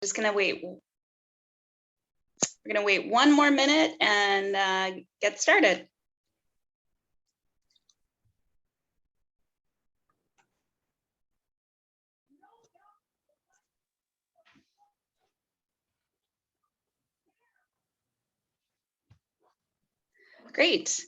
Just gonna wait. We're gonna wait one more minute and get started. Great.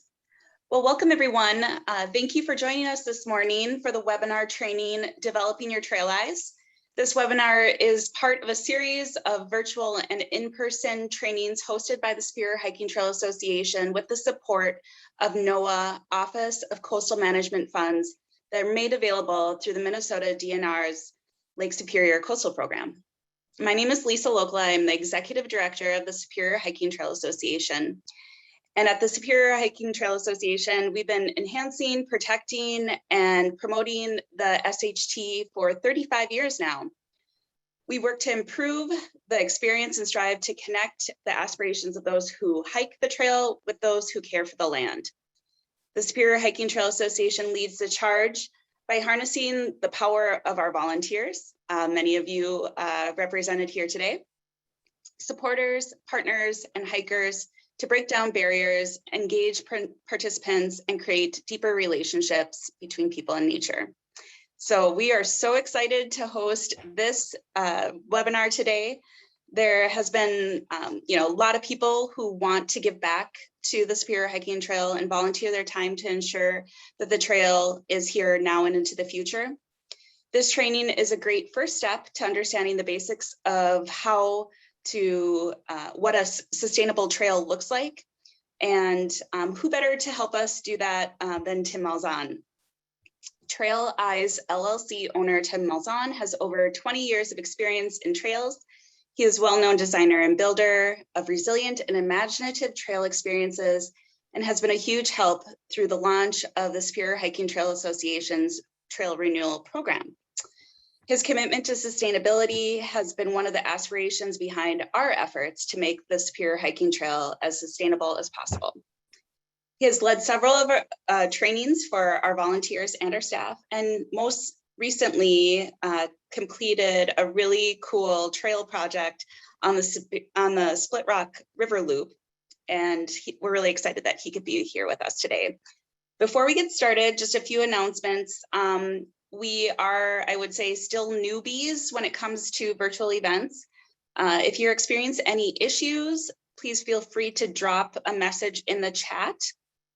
Well, welcome everyone. Thank you for joining us this morning for the webinar training, Developing Your Trail Eyes. This webinar is part of a series of virtual and in-person trainings hosted by the Superior Hiking Trail Association with the support of NOAA, Office of Coastal Management Funds, that are made available through the Minnesota DNR's Lake Superior Coastal Program. My name is Lisa Lokla. I'm the Executive Director of the Superior Hiking Trail Association. And at the Superior Hiking Trail Association, we've been enhancing, protecting, and promoting the SHT for 35 years now. We work to improve the experience and strive to connect the aspirations of those who hike the trail with those who care for the land. The Superior Hiking Trail Association leads the charge by harnessing the power of our volunteers, many of you represented here today, supporters, partners, and hikers, to break down barriers, engage participants, and create deeper relationships between people and nature. So we are so excited to host this webinar today. There has been a lot of people who want to give back to the Superior Hiking Trail and volunteer their time to ensure that the trail is here now and into the future. This training is a great first step to understanding the basics of how to what a sustainable trail looks like, and who better to help us do that than Tim Malzhan. Trail Eyes LLC owner Tim Malzhan has over 20 years of experience in trails. He is a well-known designer and builder of resilient and imaginative trail experiences, and has been a huge help through the launch of the Superior Hiking Trail Association's Trail Renewal Program. His commitment to sustainability has been one of the aspirations behind our efforts to make the Superior Hiking Trail as sustainable as possible. He has led several of our trainings for our volunteers and our staff, and most recently completed a really cool trail project on the Split Rock River Loop. And we're really excited that he could be here with us today. Before we get started, just a few announcements. We are, I would say, still newbies when it comes to virtual events. If you're experiencing any issues, please feel free to drop a message in the chat.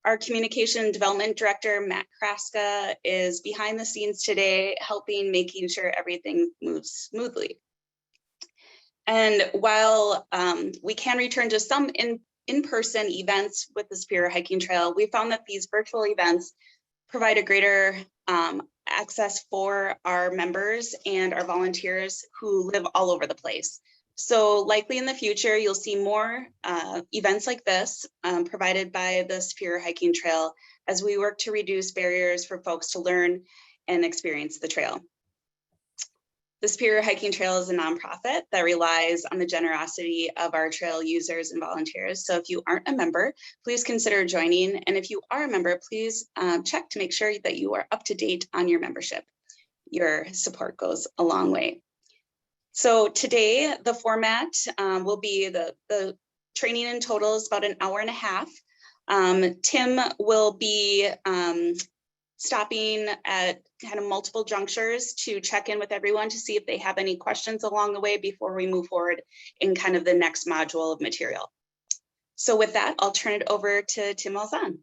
Our Communication Development Director, Matt Kraska, is behind the scenes today, making sure everything moves smoothly. And while we can return to some in-person events with the Superior Hiking Trail, we found that these virtual events provide a greater access for our members and our volunteers who live all over the place. So likely in the future, you'll see more events like this provided by the Superior Hiking Trail as we work to reduce barriers for folks to learn and experience the trail. The Superior Hiking Trail is a nonprofit that relies on the generosity of our trail users and volunteers. So if you aren't a member, please consider joining. And if you are a member, please check to make sure that you are up to date on your membership. Your support goes a long way. So today, the format will be the training in total is about an hour and a half. Tim will be stopping at kind of multiple junctures to check in with everyone to see if they have any questions along the way before we move forward in kind of the next module of material. So with that, I'll turn it over to Tim Malzhan.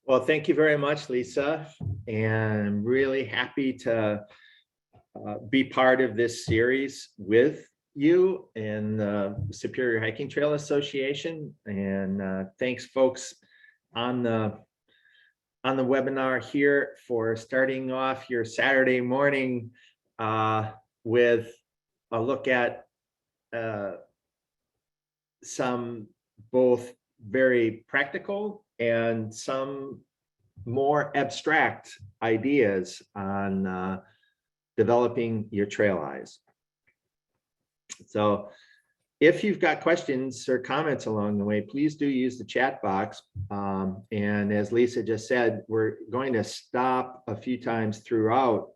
Well, thank you very much, Lisa, and I'm really happy to be part of this series with you and the Superior Hiking Trail Association. And thanks, folks, on the webinar here for starting off your Saturday morning with a look at some both very practical and some more abstract ideas on developing your trail eyes. So if you've got questions or comments along the way, please do use the chat box. And as Lisa just said, we're going to stop a few times throughout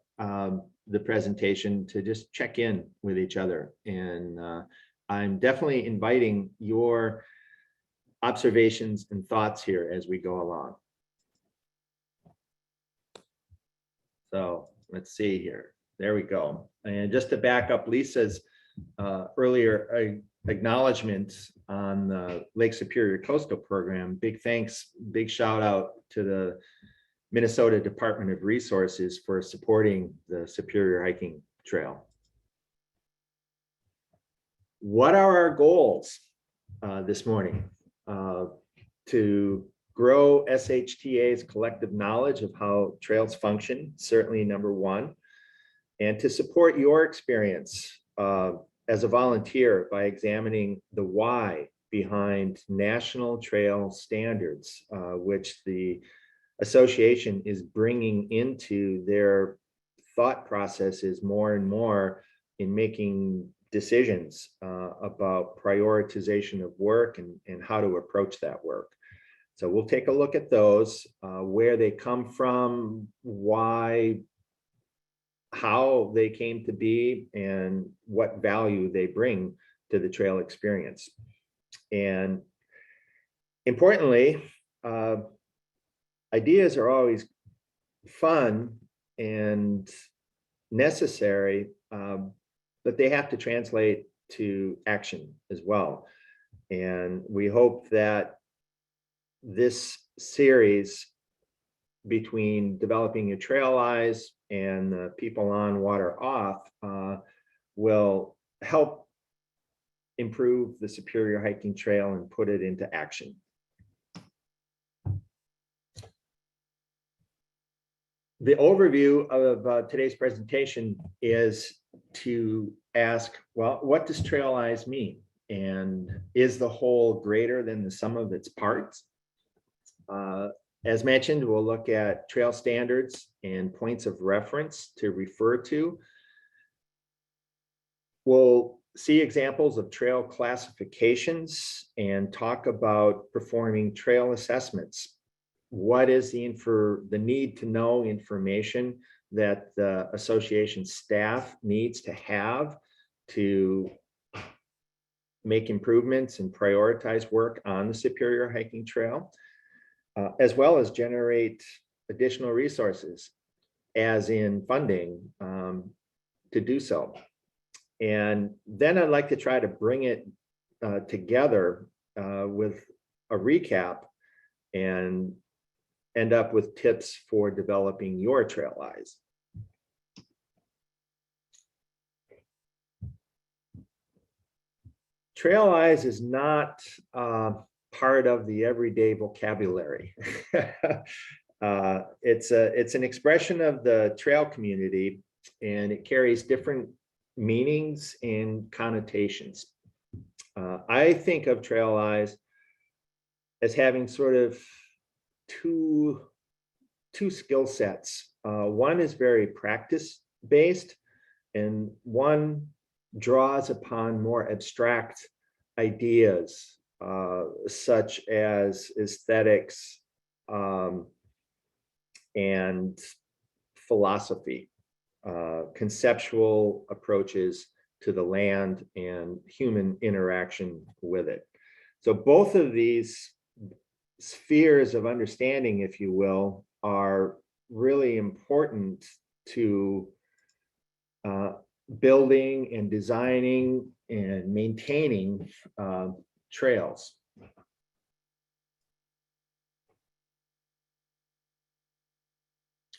the presentation to just check in with each other. And I'm definitely inviting your observations and thoughts here as we go along. So let's see here. There we go. And just to back up Lisa's earlier acknowledgement on the Lake Superior Coastal Program, big thanks, big shout out to the Minnesota Department of Resources for supporting the Superior Hiking Trail. What are our goals this morning? To grow SHTA's collective knowledge of how trails function, certainly number one, and to support your experience as a volunteer by examining the why behind national trail standards, which the association is bringing into their thought processes more and more in making decisions about prioritization of work and how to approach that work. So we'll take a look at those, where they come from, why, how they came to be, and what value they bring to the trail experience. And importantly, ideas are always fun and necessary, but they have to translate to action as well. And we hope that this series between developing your trail eyes and the people on, water off will help improve the Superior Hiking Trail and put it into action. The overview of today's presentation is to ask, well, what does trail eyes mean? And is the whole greater than the sum of its parts? As mentioned, we'll look at trail standards and points of reference to refer to. We'll see examples of trail classifications and talk about performing trail assessments. What is the need to know information that the association staff needs to have to make improvements and prioritize work on the Superior Hiking Trail, as well as generate additional resources, as in funding, to do so. And then I'd like to try to bring it together with a recap and end up with tips for developing your trail eyes. Trail eyes is not part of the everyday vocabulary. It's an expression of the trail community, and it carries different meanings and connotations. I think of trail eyes as having sort of two skill sets. One is very practice-based, and one draws upon more abstract ideas, such as aesthetics and philosophy, conceptual approaches to the land and human interaction with it. So both of these spheres of understanding, if you will, are really important to building and designing and maintaining trails.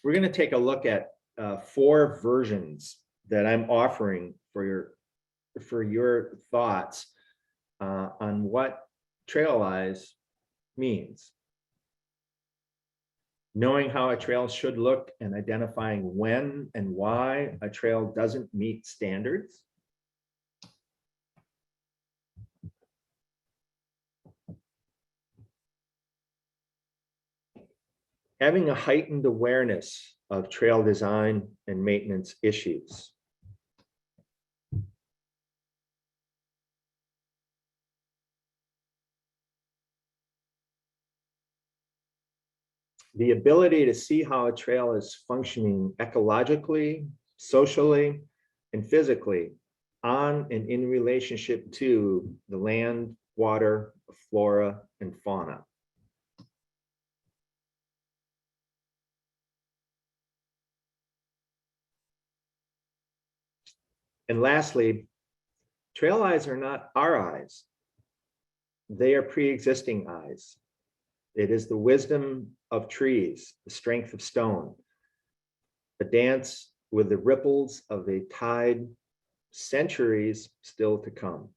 We're going to take a look at 4 versions that I'm offering for your thoughts on what trail eyes means. Knowing how a trail should look and identifying when and why a trail doesn't meet standards. Having a heightened awareness of trail design and maintenance issues. The ability to see how a trail is functioning ecologically, socially and physically, on and in relationship to the land, water, flora, and fauna. And lastly, trail eyes are not our eyes. They are pre-existing eyes. It is the wisdom of trees, the strength of stone, a dance with the ripples of a tide, centuries still to come.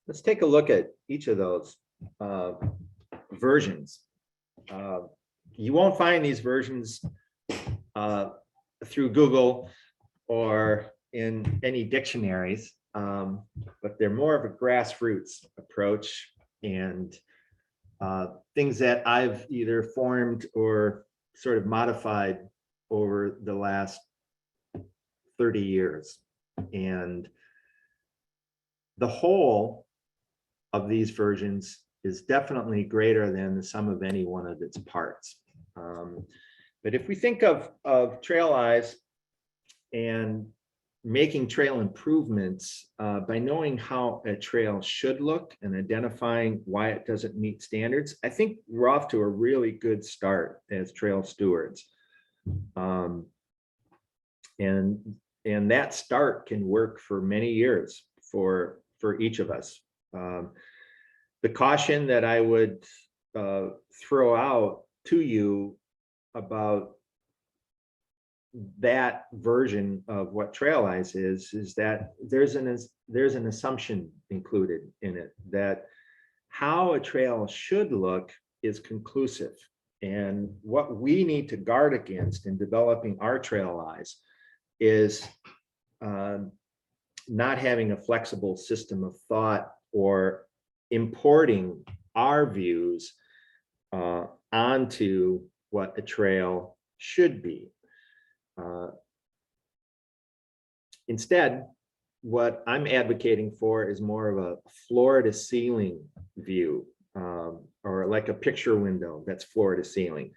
Let's take a look at each of those versions. You won't find these versions through Google or in any dictionaries, but they're more of a grassroots approach, and things that I've either formed or sort of modified over the last 30 years. And the whole of these versions is definitely greater than the sum of any one of its parts. But if we think of trail eyes and making trail improvements by knowing how a trail should look and identifying why it doesn't meet standards, I think we're off to a really good start as trail stewards. And that start can work for many years for each of us. The caution that I would throw out to you about that version of what trail eyes is that there's an assumption included in it that how a trail should look is conclusive, and what we need to guard against in developing our trail eyes is not having a flexible system of thought or importing our views onto what a trail should be. Instead, what I'm advocating for is more of a floor to ceiling view, or like a picture window that's floor to ceiling,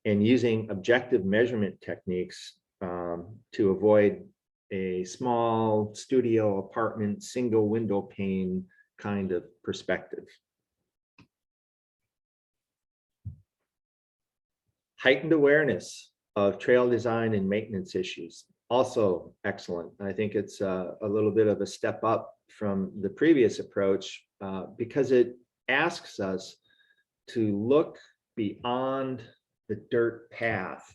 and using objective measurement techniques to avoid a small studio apartment, single window pane kind of perspective. Heightened awareness of trail design and maintenance issues, also excellent. I think it's a little bit of a step up from the previous approach because it asks us to look beyond the dirt path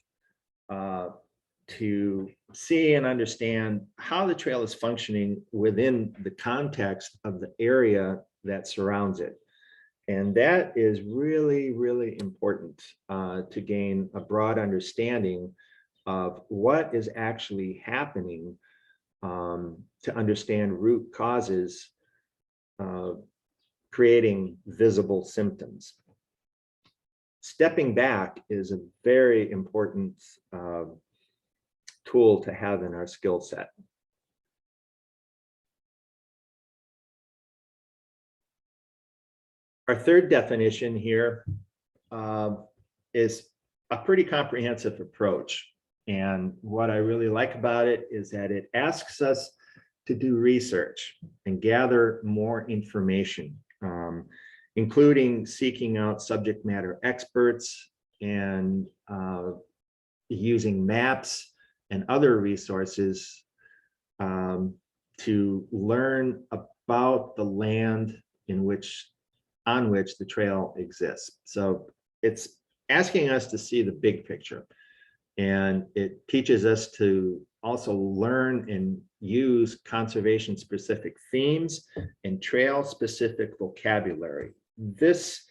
to see and understand how the trail is functioning within the context of the area that surrounds it. And that is really, really important to gain a broad understanding of what is actually happening, to understand root causes creating visible symptoms. Stepping back is a very important tool to have in our skill set. Our third definition here is a pretty comprehensive approach. And what I really like about it is that it asks us to do research and gather more information, including seeking out subject matter experts and using maps and other resources to learn about the land on which the trail exists. So it's asking us to see the big picture, and it teaches us to also learn and use conservation specific themes and trail specific vocabulary. This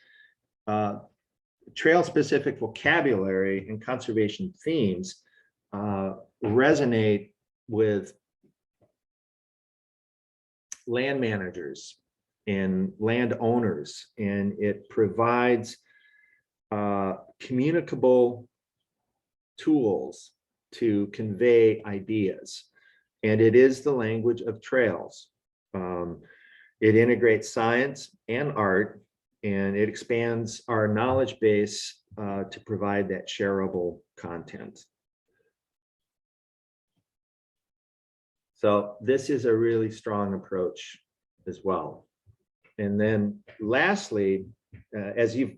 trail specific vocabulary and conservation themes resonate with land managers and landowners, and it provides communicable tools to convey ideas. And it is the language of trails. It integrates science and art and it expands our knowledge base to provide that shareable content. So this is a really strong approach as well. And then lastly, as you've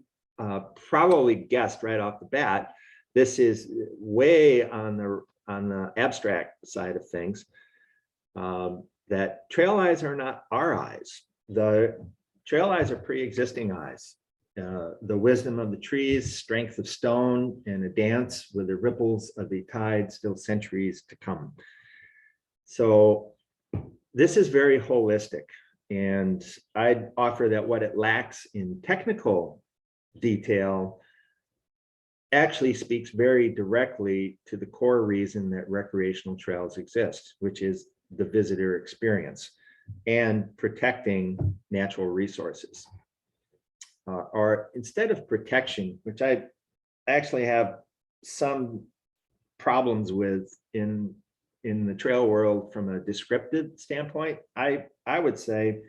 probably guessed right off the bat, this is way on the abstract side of things, that trail eyes are not our eyes. The trail eyes are pre-existing eyes. The wisdom of the trees, strength of stone, and a dance with the ripples of the tide still centuries to come. So this is very holistic, and I'd offer that what it lacks in technical detail actually speaks very directly to the core reason that recreational trails exist, which is the visitor experience and protecting natural resources. Or instead of protection, which I actually have some problems with in the trail world from a descriptive standpoint, I would say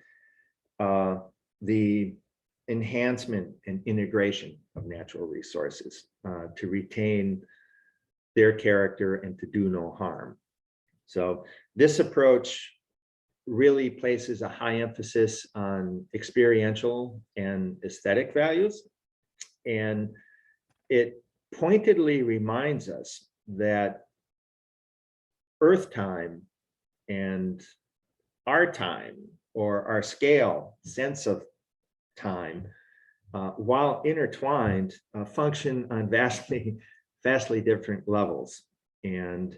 the enhancement and integration of natural resources to retain their character and to do no harm. So this approach really places a high emphasis on experiential and aesthetic values, and it pointedly reminds us that Earth time and our time, or our scale sense of time, while intertwined, function on vastly different levels. And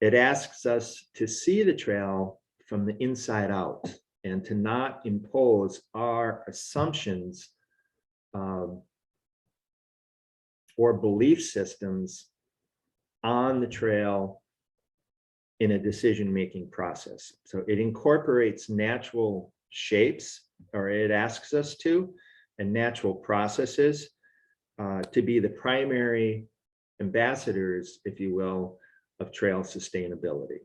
it asks us to see the trail from the inside out and to not impose our assumptions or belief systems on the trail in a decision-making process. So it incorporates natural shapes, or it asks us to, and natural processes to be the primary ambassadors, if you will, of trail sustainability.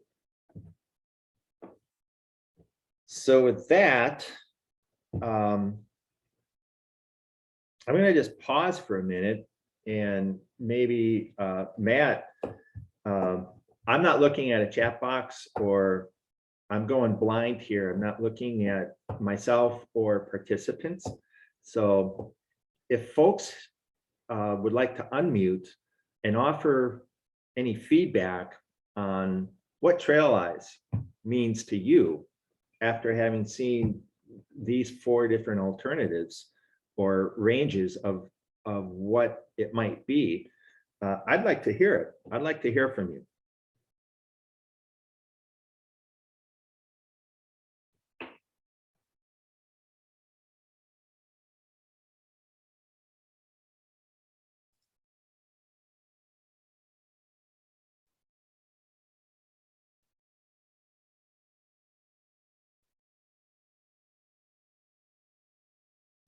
So with that, I'm going to just pause for a minute, and maybe Matt, I'm not looking at a chat box, or I'm going blind here. I'm not looking at myself or participants. So if folks would like to unmute and offer any feedback on what Trail Eyes means to you after having seen these 4 different alternatives or ranges of what it might be, I'd like to hear it. I'd like to hear from you.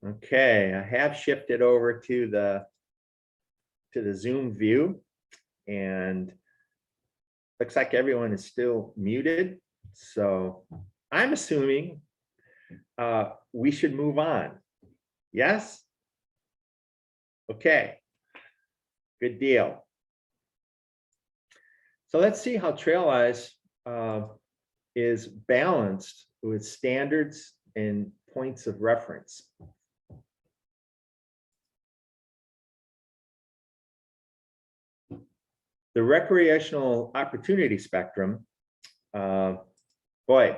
Okay, I have shifted over to the Zoom view, and looks like everyone is still muted. So I'm assuming we should move on. Yes? Okay, good deal. So let's see how Trail Eyes is balanced with standards and points of reference. The recreational opportunity spectrum, boy,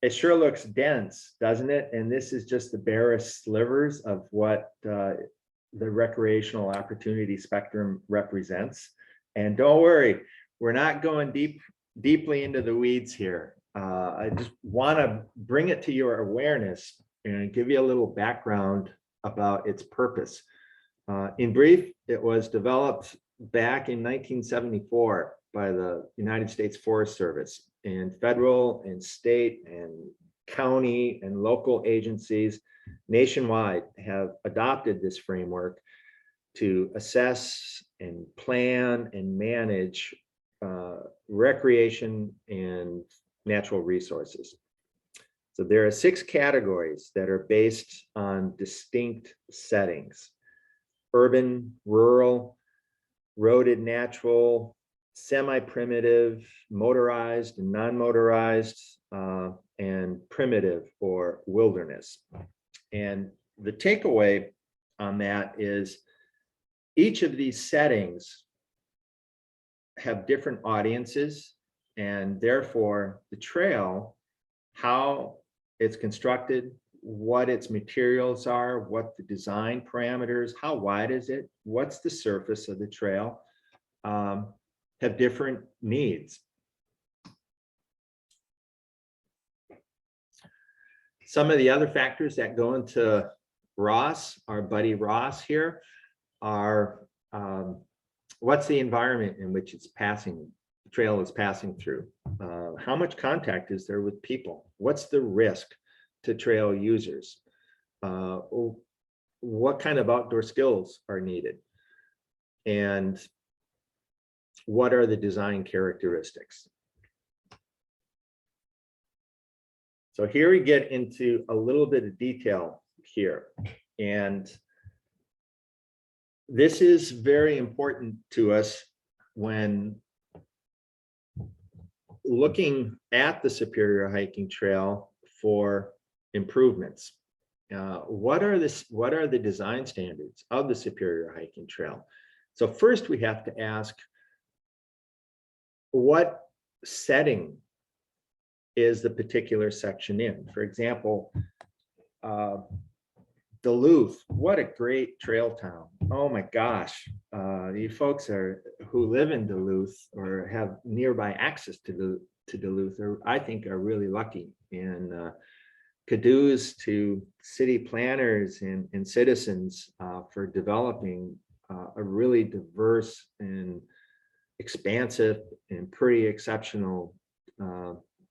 it sure looks dense, doesn't it? And this is just the barest slivers of what the recreational opportunity spectrum represents. And don't worry, we're not going deeply into the weeds here. I just want to bring it to your awareness and give you a little background about its purpose. In brief, it was developed back in 1974 by the United States Forest Service, and federal and state and county and local agencies nationwide have adopted this framework to assess and plan and manage recreation and natural resources. So there are 6 categories that are based on distinct settings: urban, rural, roaded, natural, semi-primitive, motorized and non-motorized, and primitive or wilderness. And the takeaway on that is each of these settings have different audiences, and therefore the trail, how it's constructed, what its materials are, what the design parameters, how wide is it, what's the surface of the trail, have different needs. Some of the other factors that go into Ross, our buddy Ross here, are what's the environment in which it's passing, the trail is passing through? How much contact is there with people? What's the risk to trail users? What kind of outdoor skills are needed? And what are the design characteristics? So here we get into a little bit of detail here. And this is very important to us when looking at the Superior Hiking Trail for improvements. What are the design standards of the Superior Hiking Trail? So first we have to ask, what setting is the particular section in? For example, Duluth, what a great trail town. Oh my gosh, you folks who live in Duluth or have nearby access to Duluth I think are really lucky. And kudos to city planners and citizens for developing a really diverse and expansive and pretty exceptional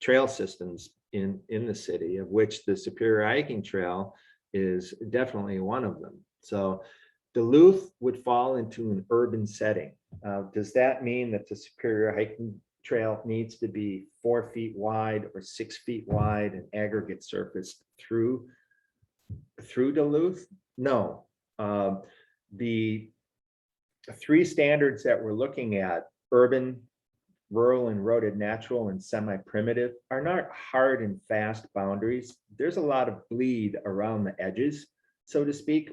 trail systems in the city, of which the Superior Hiking Trail is definitely one of them. So Duluth would fall into an urban setting. Does that mean that the Superior Hiking Trail needs to be 4 feet wide or 6 feet wide and aggregate surface through Duluth? No. The 3 standards that we're looking at, urban, rural and roaded natural, and semi-primitive, are not hard and fast boundaries. There's a lot of bleed around the edges, so to speak,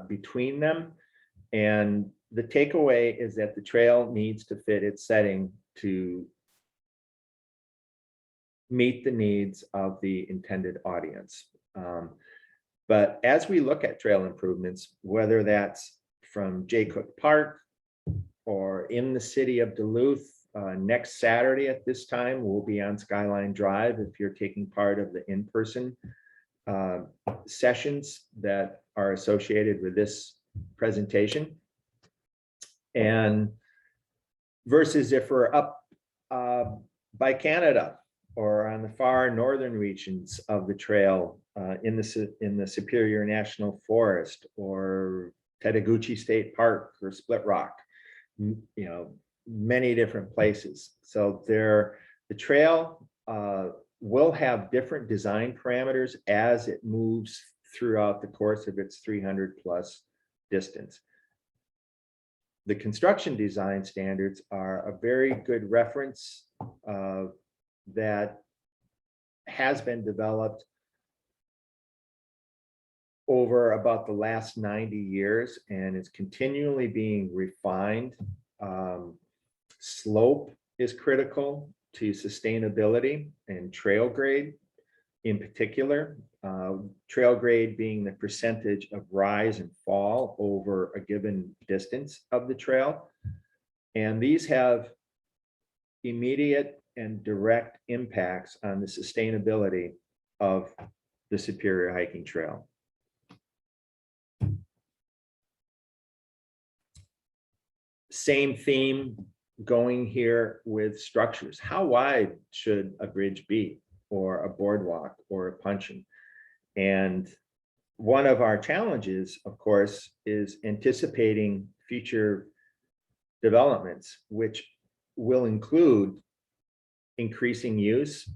between them. And the takeaway is that the trail needs to fit its setting to meet the needs of the intended audience. But as we look at trail improvements, whether that's from Jay Cook Park or in the city of Duluth, next Saturday at this time, we'll be on Skyline Drive if you're taking part of the in-person sessions that are associated with this presentation. And versus if we're up by Canada or on the far northern regions of the trail in the Superior National Forest or Tataguchi State Park or Split Rock, many different places. So the trail will have different design parameters as it moves throughout the course of its 300 plus distance. The construction design standards are a very good reference that has been developed over about the last 90 years and is continually being refined. Slope is critical to sustainability and trail grade in particular. Trail grade being the percentage of rise and fall over a given distance of the trail. And these have immediate and direct impacts on the sustainability of the Superior Hiking Trail. Same theme going here with structures. How wide should a bridge be, or a boardwalk, or a puncheon? And one of our challenges, of course, is anticipating future developments, which will include increasing use,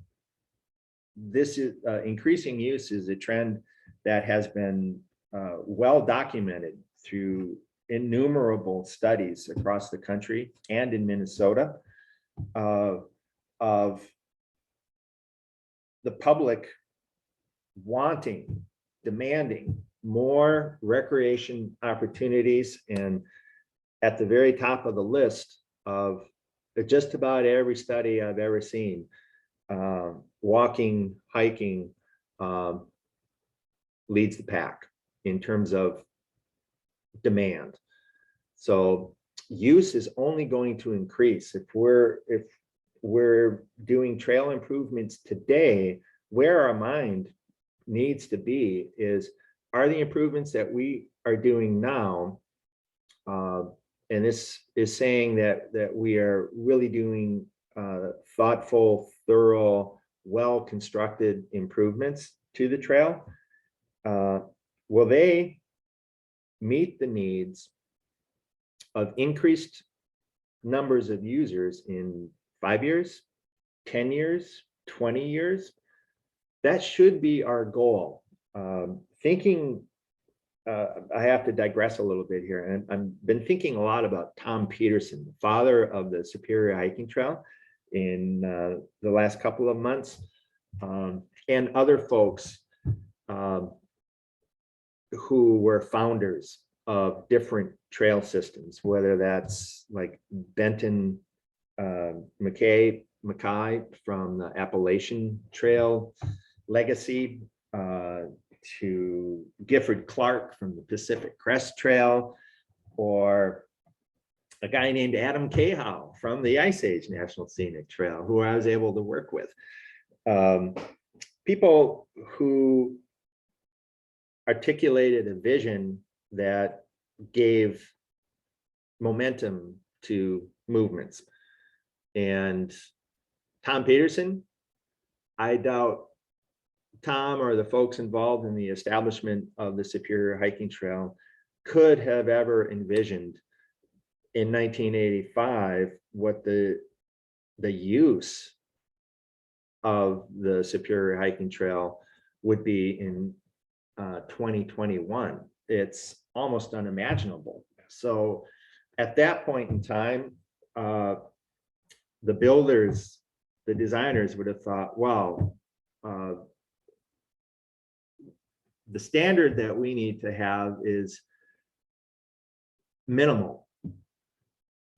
this is increasing use is a trend that has been well documented through innumerable studies across the country and in Minnesota of the public wanting, demanding more recreation opportunities, and at the very top of the list of just about every study I've ever seen, walking, hiking leads the pack in terms of demand. So use is only going to increase if we're doing trail improvements today. Where our mind needs to be is, are the improvements that we are doing now, and this is saying that we are really doing thoughtful, thorough, well-constructed improvements to the trail, will they meet the needs of increased numbers of users in 5 years, 10 years, 20 years? That should be our goal. I have to digress a little bit here, and I've been thinking a lot about Tom Peterson, the father of the Superior Hiking Trail, in the last couple of months, and other folks who were founders of different trail systems, whether that's like Benton Mackay from the Appalachian Trail legacy, to Gifford Clark from the Pacific Crest Trail, or a guy named Adam Cahow from the Ice Age National Scenic Trail, who I was able to work with. People who articulated a vision that gave momentum to movements. And Tom Peterson, I doubt Tom or the folks involved in the establishment of the Superior Hiking Trail could have ever envisioned in 1985 what the use of the Superior Hiking Trail would be in 2021. It's almost unimaginable. So at that point in time, the builders, the designers would have thought, wow, the standard that we need to have is minimal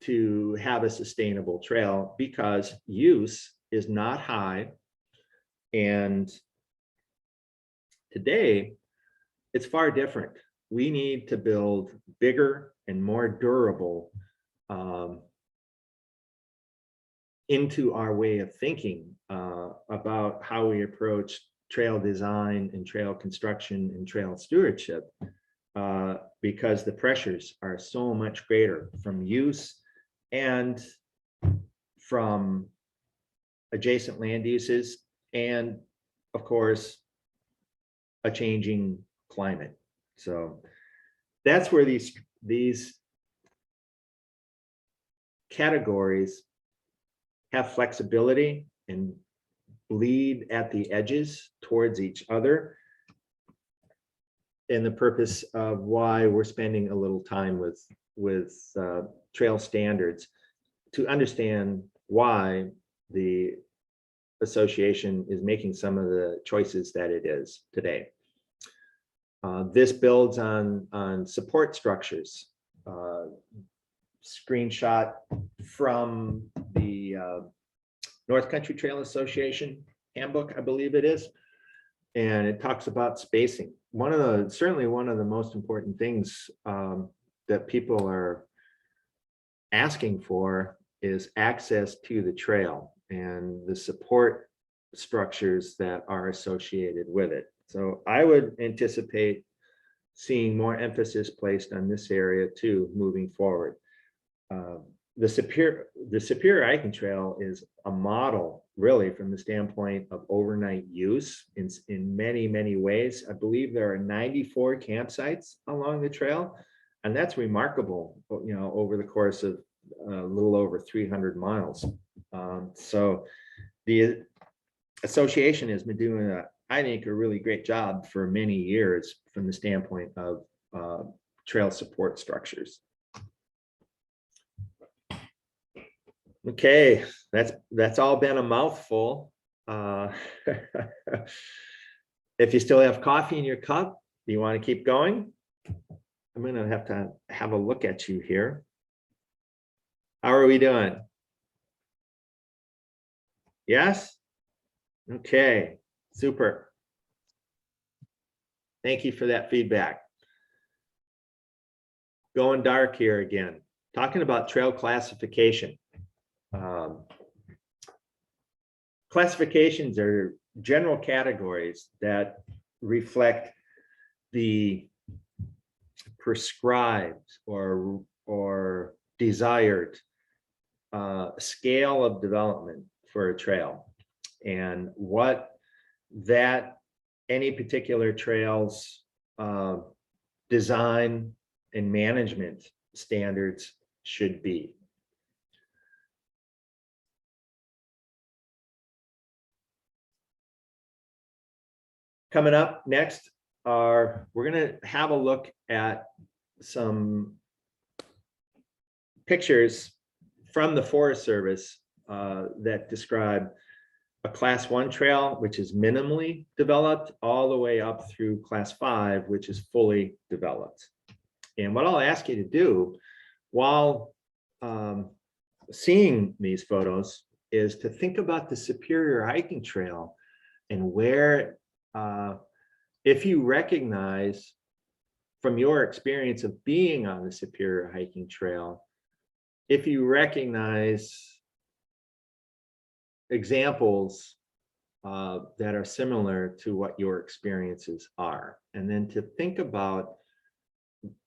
to have a sustainable trail, because use is not high. And today, it's far different. We need to build bigger and more durable into our way of thinking about how we approach trail design and trail construction and trail stewardship, because the pressures are so much greater from use and from adjacent land uses, and of course, a changing climate. So that's where these categories have flexibility and bleed at the edges towards each other, and the purpose of why we're spending a little time with trail standards to understand why the association is making some of the choices that it is today. This builds on support structures. Screenshot from the North Country Trail Association handbook, I believe it is, and it talks about spacing. Certainly one of the most important things that people are asking for is access to the trail and the support structures that are associated with it. So I would anticipate seeing more emphasis placed on this area too, moving forward. The Superior Hiking Trail is a model, really, from the standpoint of overnight use in many, many ways. I believe there are 94 campsites along the trail, and that's remarkable, you know, over the course of a little over 300 miles. So the association has been doing, I think, a really great job for many years from the standpoint of trail support structures. Okay, that's all been a mouthful. If you still have coffee in your cup, do you want to keep going? I'm going to have a look at you here. How are we doing? Yes? Okay, super. Thank you for that feedback. Going dark here again, talking about trail classification. Classifications are general categories that reflect the prescribed or desired scale of development for a trail, and what that any particular trail's design and management standards should be. Coming up next we're going to have a look at some pictures from the Forest Service that describe a class 1 trail, which is minimally developed, all the way up through class 5, which is fully developed. And what I'll ask you to do while seeing these photos is to think about the Superior Hiking Trail and where, if you recognize from your experience of being on the Superior Hiking Trail, if you recognize examples that are similar to what your experiences are, and then to think about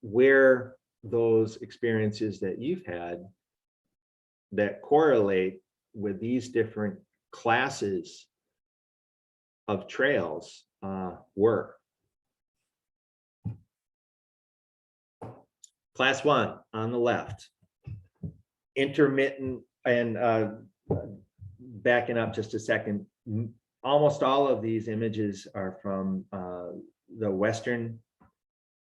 where those experiences that you've had that correlate with these different classes of trails were. Class 1 on the left, intermittent, and backing up just a second, almost all of these images are from the Western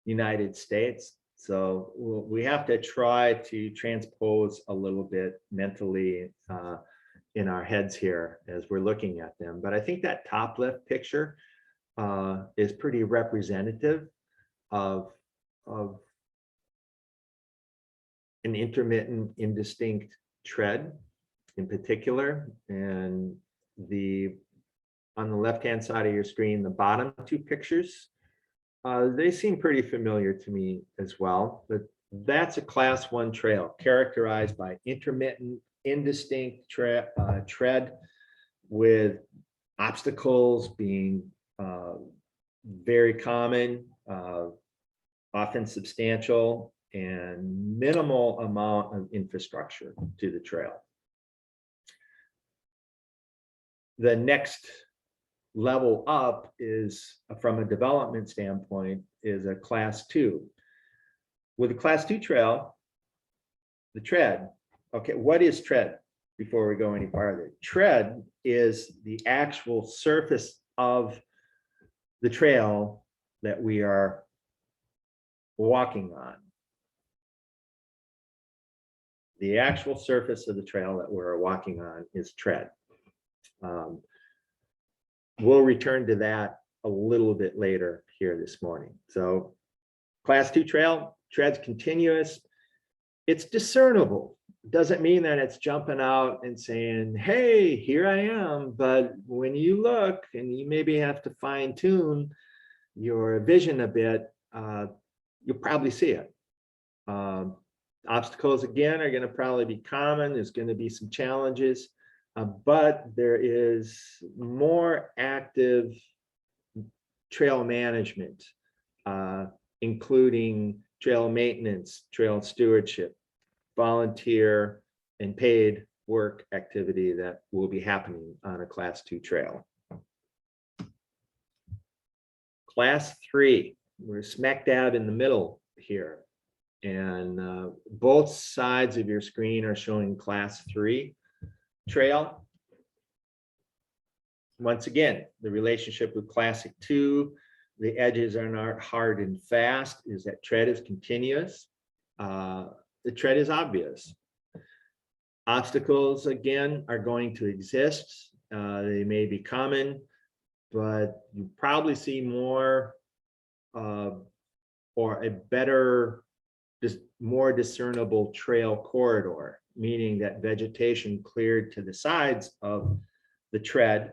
United States. So we have to try to transpose a little bit mentally in our heads here as we're looking at them. But I think that top left picture is pretty representative of an intermittent, indistinct tread in particular. And on the left-hand side of your screen, the bottom two pictures, they seem pretty familiar to me as well. But that's a class 1 trail characterized by intermittent, indistinct tread, with obstacles being very common, often substantial, and minimal amount of infrastructure to the trail. The next level up is, from a development standpoint, is a class 2. With a class 2 trail, the tread, okay, what is tread before we go any farther? Tread is the actual surface of the trail that we are walking on. The actual surface of the trail that we're walking on is tread. We'll return to that a little bit later here this morning. So class 2 trail, tread's continuous. It's discernible. Doesn't mean that it's jumping out and saying, hey, here I am. But when you look, and you maybe have to fine tune your vision a bit, you'll probably see it. Obstacles, again, are going to probably be common. There's going to be some challenges, but there is more active trail management, including trail maintenance, trail stewardship, volunteer and paid work activity that will be happening on a class 2 trail. Class 3, we're smack dab in the middle here. And both sides of your screen are showing class 3 trail. once again, the relationship with Classic 2, the edges are not hard and fast, is that tread is continuous. The tread is obvious. Obstacles, again, are going to exist. They may be common, but you probably see more or a better, just more discernible trail corridor, meaning that vegetation cleared to the sides of the tread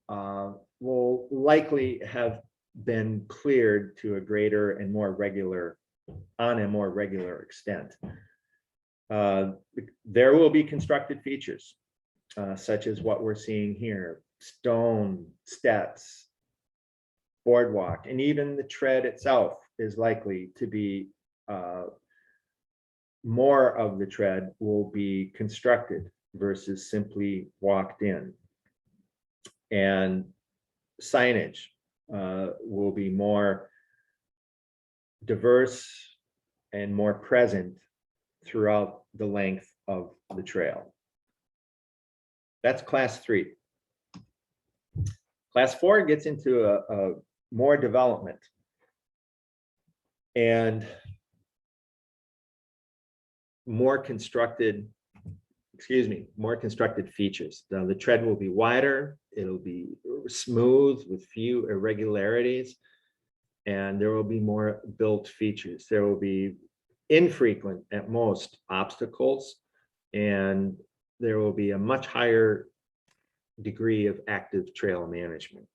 will likely have been cleared to a greater and more regular, on a more regular extent. There will be constructed features, such as what we're seeing here: stone steps, boardwalk, and even the tread itself is likely to be, more of the tread will be constructed versus simply walked in. And signage will be more diverse and more present throughout the length of the trail. That's class 3. Class 4 gets into a more development and more constructed features. Now, the tread will be wider, it'll be smooth with few irregularities, and there will be more built features. There will be infrequent, at most, obstacles, and there will be a much higher degree of active trail management.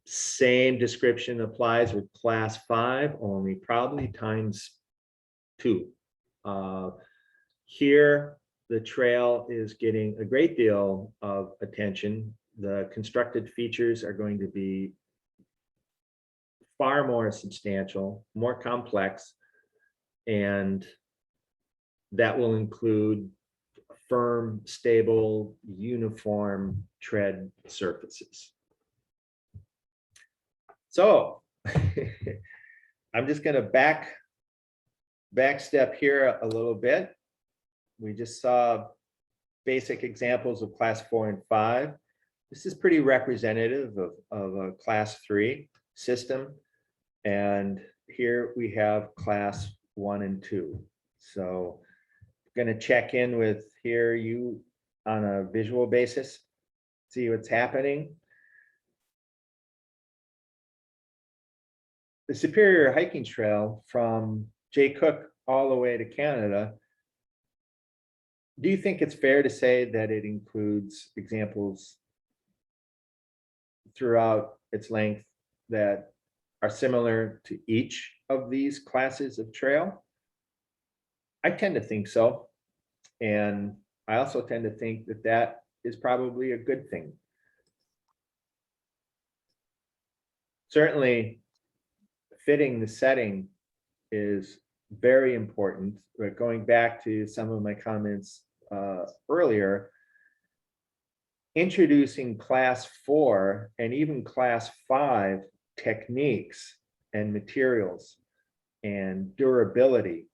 Same description applies with class 5, only probably times 2. Here, the trail is getting a great deal of attention. The constructed features are going to be far more substantial, more complex, and that will include firm, stable, uniform tread surfaces. So I'm just going to back step here a little bit. We just saw basic examples of class 4 and 5. This is pretty representative of a class 3 system. And here we have class 1 and 2. So I'm going to check in with you on a visual basis, see what's happening. The Superior Hiking Trail from Jay Cook all the way to Canada, do you think it's fair to say that it includes examples throughout its length that are similar to each of these classes of trail? I tend to think so. And I also tend to think that that is probably a good thing. Certainly, fitting the setting is very important. But going back to some of my comments earlier, introducing class 4 and even class 5 techniques and materials and durability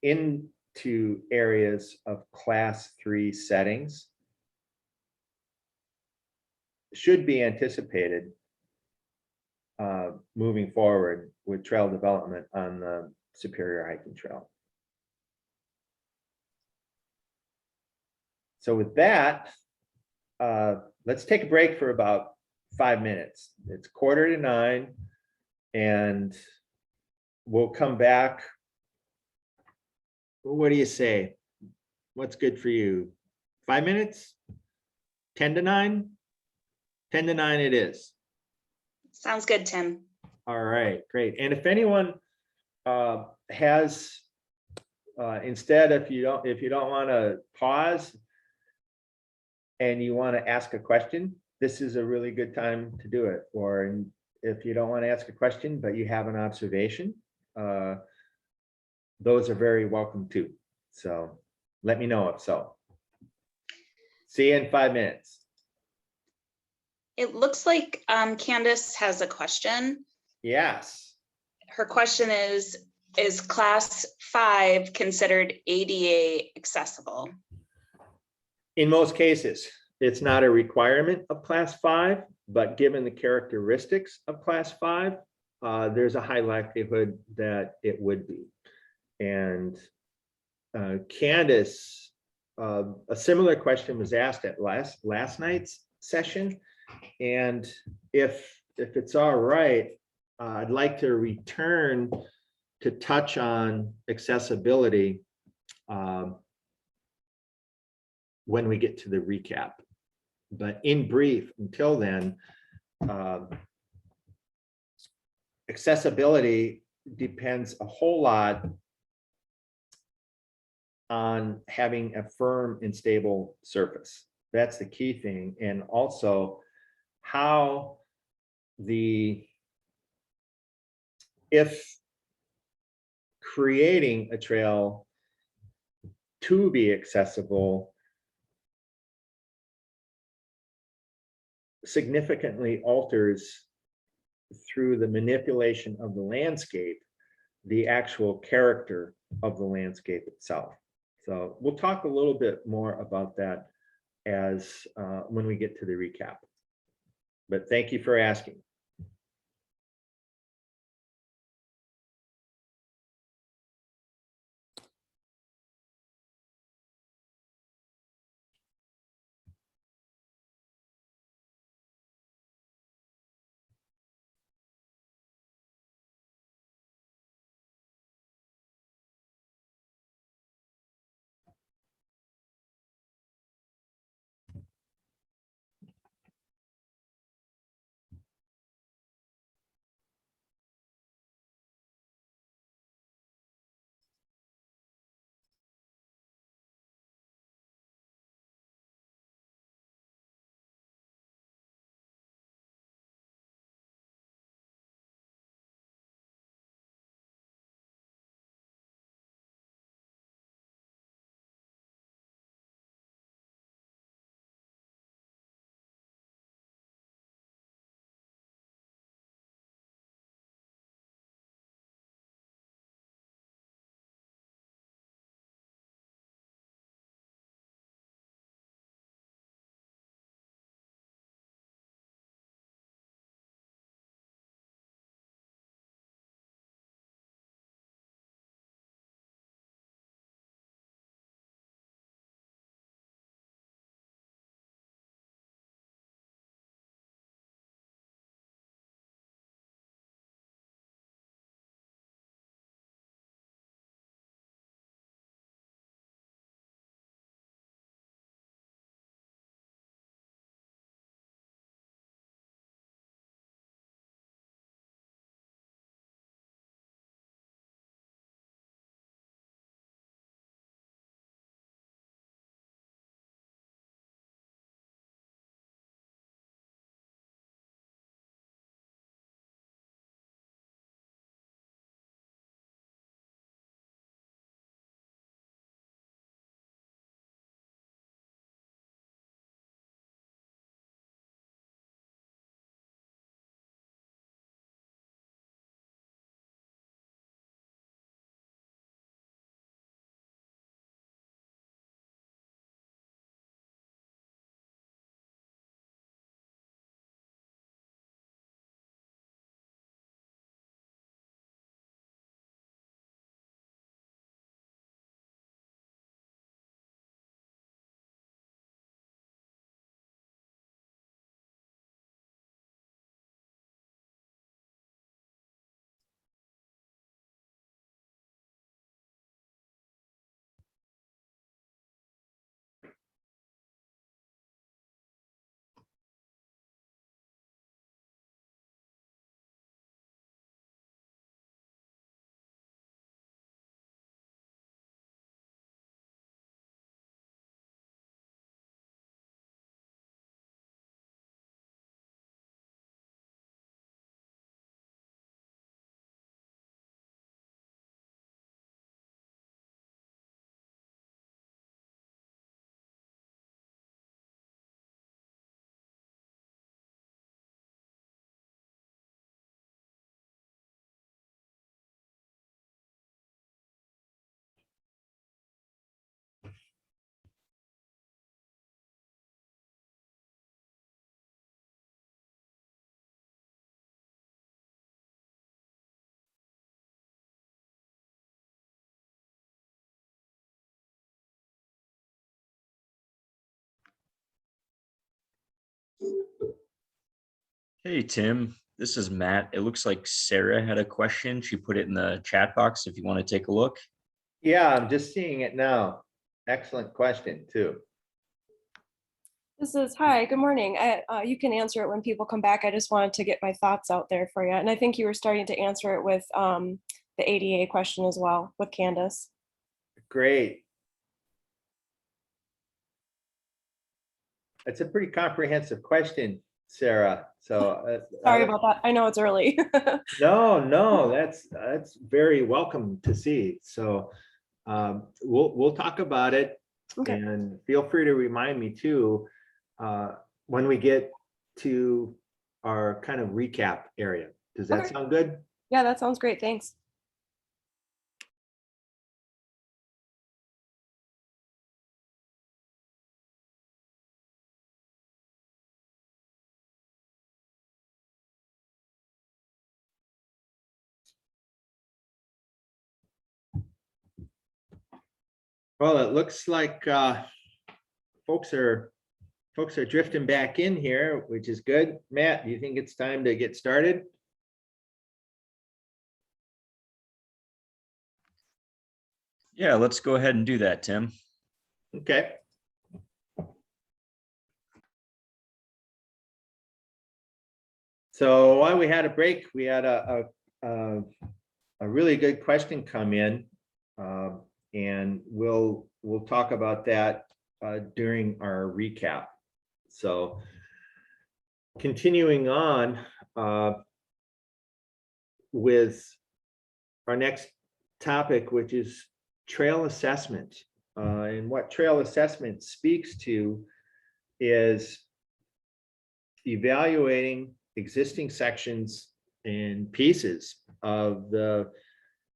into areas of class 3 settings should be anticipated moving forward with trail development on the Superior Hiking Trail. So with that, let's take a break for about 5 minutes. It's 8:45, and we'll come back. What do you say? What's good for you? 5 minutes? 10 to 9? 10 to 9 it is. Sounds good, Tim. All right, great. And if anyone has, instead, if you don't want to pause and you want to ask a question, this is a really good time to do it. Or if you don't want to ask a question, but you have an observation, those are very welcome too. So let me know if so. See you in 5 minutes. It looks like Candace has a question. Yes. Her question is class 5 considered ADA accessible? In most cases, it's not a requirement of class 5, but given the characteristics of class 5, there's a high likelihood that it would be. And Candace, a similar question was asked at last night's session. And if it's all right, I'd like to return to touch on accessibility when we get to the recap. But in brief, until then, accessibility depends a whole lot on having a firm and stable surface. That's the key thing. And also how if creating a trail to be accessible significantly alters through the manipulation of the landscape, the actual character of the landscape itself. So we'll talk a little bit more about that as when we get to the recap. But thank you for asking. Hey, Tim, this is Matt. It looks like Sarah had a question. She put it in the chat box if you want to take a look. Yeah, I'm just seeing it now. Excellent question too. Hi, good morning. You can answer it when people come back. I just wanted to get my thoughts out there for you. And I think you were starting to answer it with the ADA question as well with Candace. Great. It's a pretty comprehensive question, Sarah. So Sorry about that. I know it's early. no, that's very welcome to see. So we'll talk about it, Okay. and feel free to remind me too when we get to our kind of recap area. Does that Okay. sound good? Yeah, that sounds great. Thanks. Well, it looks like folks are drifting back in here, which is good. Matt, do you think it's time to get started? Yeah, let's go ahead and do that, Tim. Okay. So while we had a break, we had a really good question come in, and we'll talk about that during our recap. So continuing on with our next topic, which is trail assessment. And what trail assessment speaks to is evaluating existing sections and pieces of the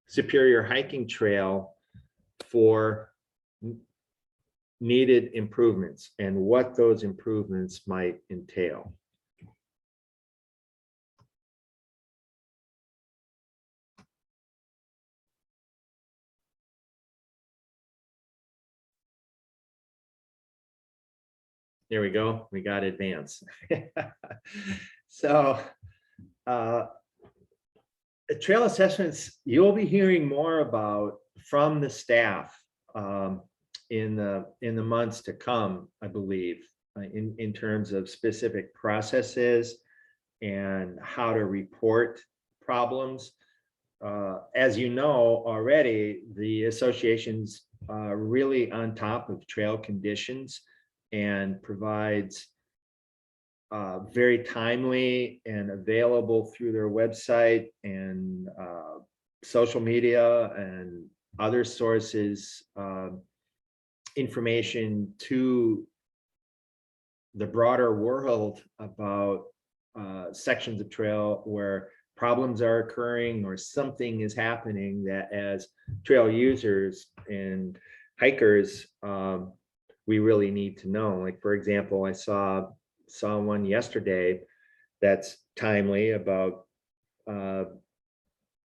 Superior Hiking Trail for needed improvements and what those improvements might entail. There we go. We got advance. So trail assessments, you'll be hearing more about from the staff in the months to come, I believe, in terms of specific processes and how to report problems. As you know already, the association's really on top of trail conditions and provides very timely and available through their website and social media and other sources information to the broader world about sections of trail where problems are occurring or something is happening that as trail users and hikers we really need to know. Like, for example, I saw one yesterday that's timely about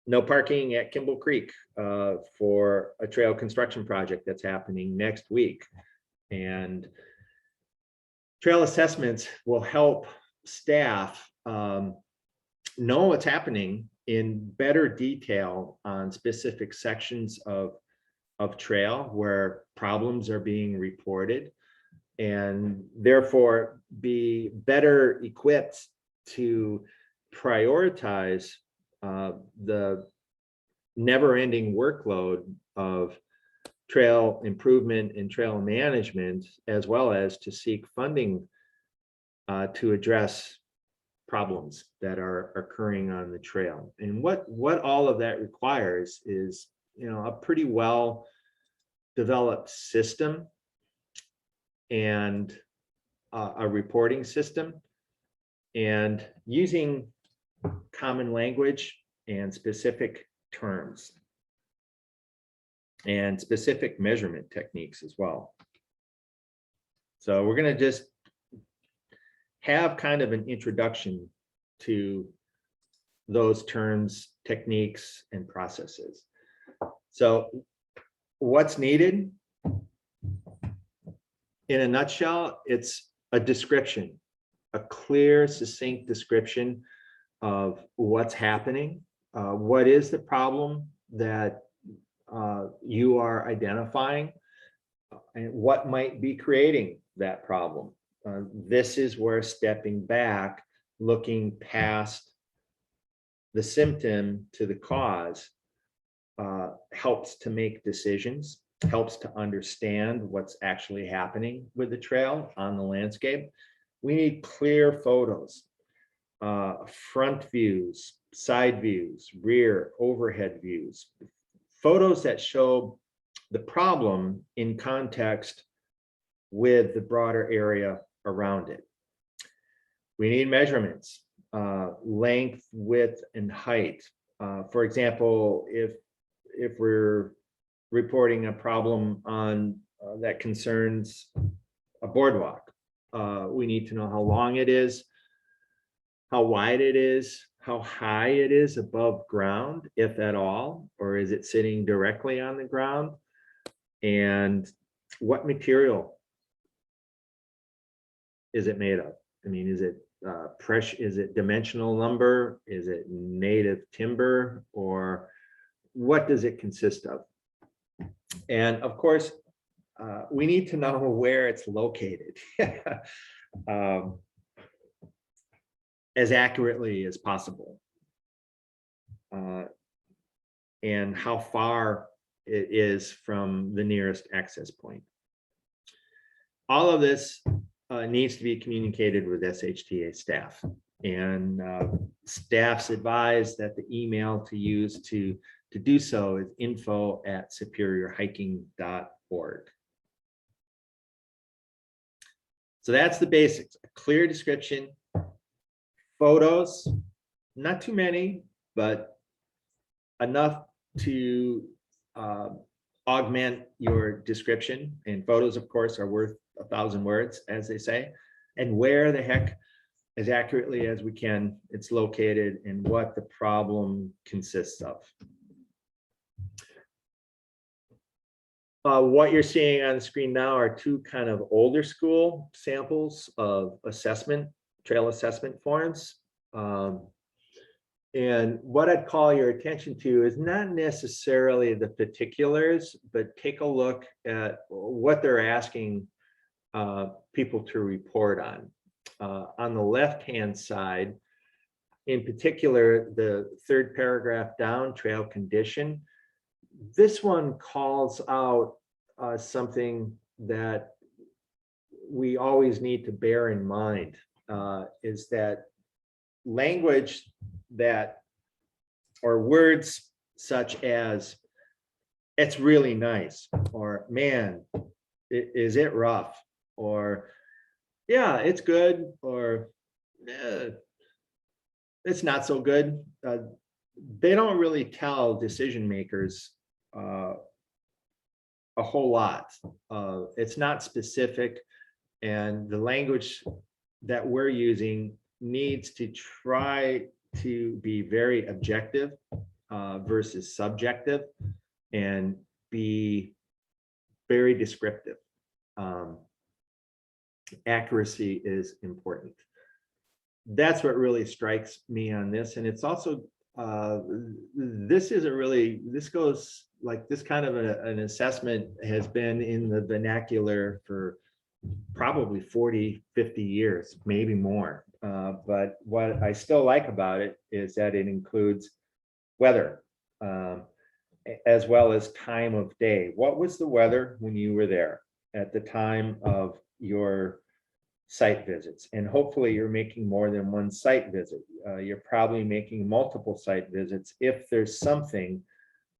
no parking at Kimball Creek for a trail construction project that's happening next week. And trail assessments will help staff know what's happening in better detail on specific sections of trail where problems are being reported, and therefore be better equipped to prioritize the never-ending workload of trail improvement and trail management, as well as to seek funding to address problems that are occurring on the trail. And what all of that requires is, a pretty well developed system and a reporting system, and using common language and specific terms and specific measurement techniques as well. So we're going to just have kind of an introduction to those terms, techniques, and processes. So what's needed? In a nutshell, it's a description a clear, succinct description of what's happening, what is the problem that you are identifying, and what might be creating that problem. This is where stepping back, looking past the symptom to the cause, helps to make decisions, helps to understand what's actually happening with the trail on the landscape. We need clear photos, front views, side views, rear, overhead views, photos that show the problem in context with the broader area around it. We need measurements, length, width, and height. For example, if we're reporting a problem on that concerns a boardwalk, we need to know how long it is, how wide it is, how high it is above ground, if at all, or is it sitting directly on the ground, and what material is it made of? I mean, is it pressure? Is it dimensional lumber? Is it native timber? Or what does it consist of? And of course, we need to know where it's located as accurately as possible, and how far it is from the nearest access point. All of this needs to be communicated with SHTA staff, and staff's advised that the email to use to do so is info@superiorhiking.org. So that's the basics: a clear description, photos, not too many, but enough to augment your description. And photos, of course, are worth 1,000 words, as they say. And where the heck, as accurately as we can, it's located and what the problem consists of. What you're seeing on the screen now are two kind of older school samples of assessment, trail assessment forms. And what I'd call your attention to is not necessarily the particulars, but take a look at what they're asking people to report on. On the left-hand side, in particular, the third paragraph down, trail condition, this one calls out something that we always need to bear in mind, is that language that, or words such as, it's really nice, or man, is it rough, or yeah, it's good, or it's not so good. They don't really tell decision makers a whole lot. It's not specific, and the language that we're using needs to try to be very objective versus subjective, and be very descriptive. Accuracy is important. That's what really strikes me on this. And it's also, this isn't really, this goes like, this kind of an assessment has been in the vernacular for probably 40, 50 years, maybe more. But what I still like about it is that it includes weather, as well as time of day. What was the weather when you were there at the time of your site visits? And hopefully you're making more than one site visit. You're probably making multiple site visits. If there's something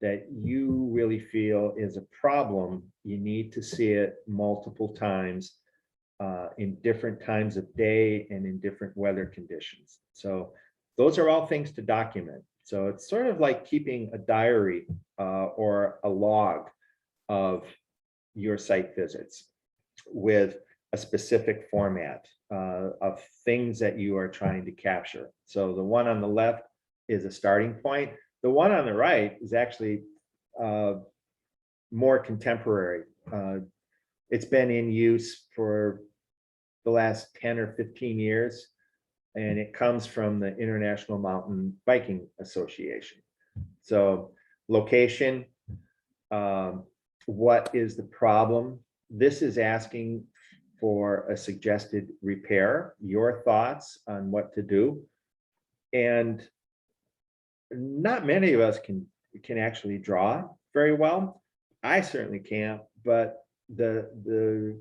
that you really feel is a problem, you need to see it multiple times, in different times of day and in different weather conditions. So those are all things to document. So it's sort of like keeping a diary or a log of your site visits with a specific format of things that you are trying to capture. So the one on the left is a starting point. The one on the right is actually more contemporary. It's been in use for the last 10 or 15 years. And it comes from the International Mountain Biking Association. So location, what is the problem? This is asking for a suggested repair, your thoughts on what to do. And not many of us can actually draw very well. I certainly can't, but the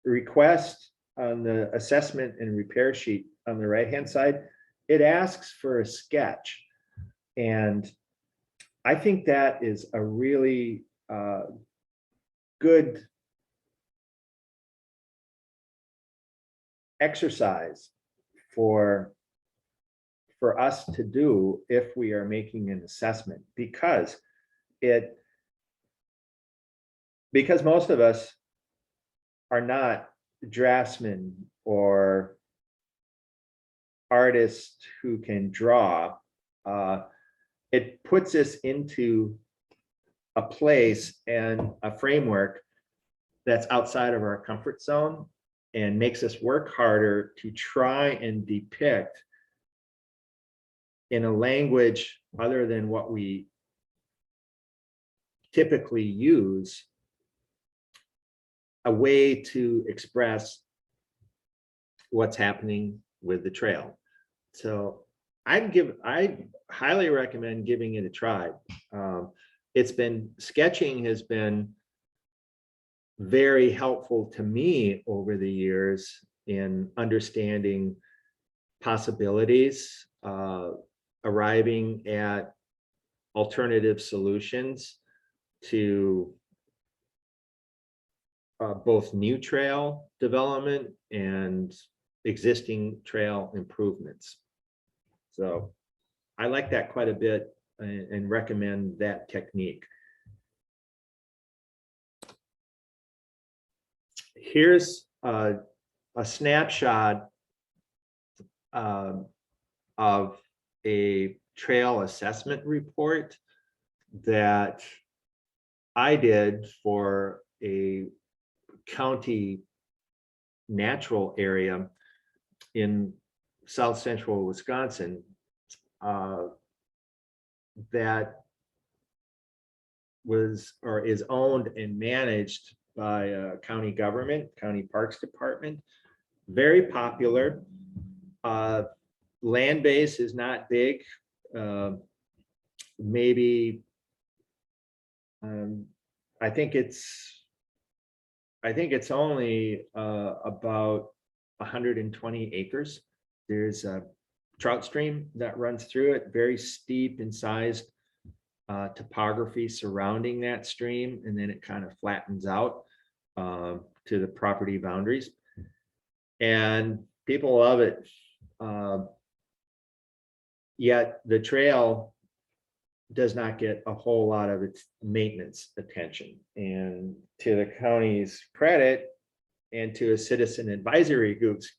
request on the assessment and repair sheet on the right-hand side, it asks for a sketch. And I think that is a really good exercise for us to do if we are making an assessment, because most of us are not draftsmen or artists who can draw. It puts us into a place and a framework that's outside of our comfort zone and makes us work harder to try and depict in a language other than what we typically use, a way to express what's happening with the trail. So I highly recommend giving it a try. Sketching has been very helpful to me over the years in understanding possibilities, arriving at alternative solutions to both new trail development and existing trail improvements. So I like that quite a bit and recommend that technique. Here's a snapshot of a trail assessment report that I did for a county natural area in south central Wisconsin that was or is owned and managed by a county government, county parks department. Very popular. Land base is not big. Maybe I think it's only about 120 acres. There's a trout stream that runs through it, very steep and sized topography surrounding that stream, and then it kind of flattens out to the property boundaries. And people love it. Yet the trail does not get a whole lot of its maintenance attention. And to the county's credit, and to a citizen advisory group's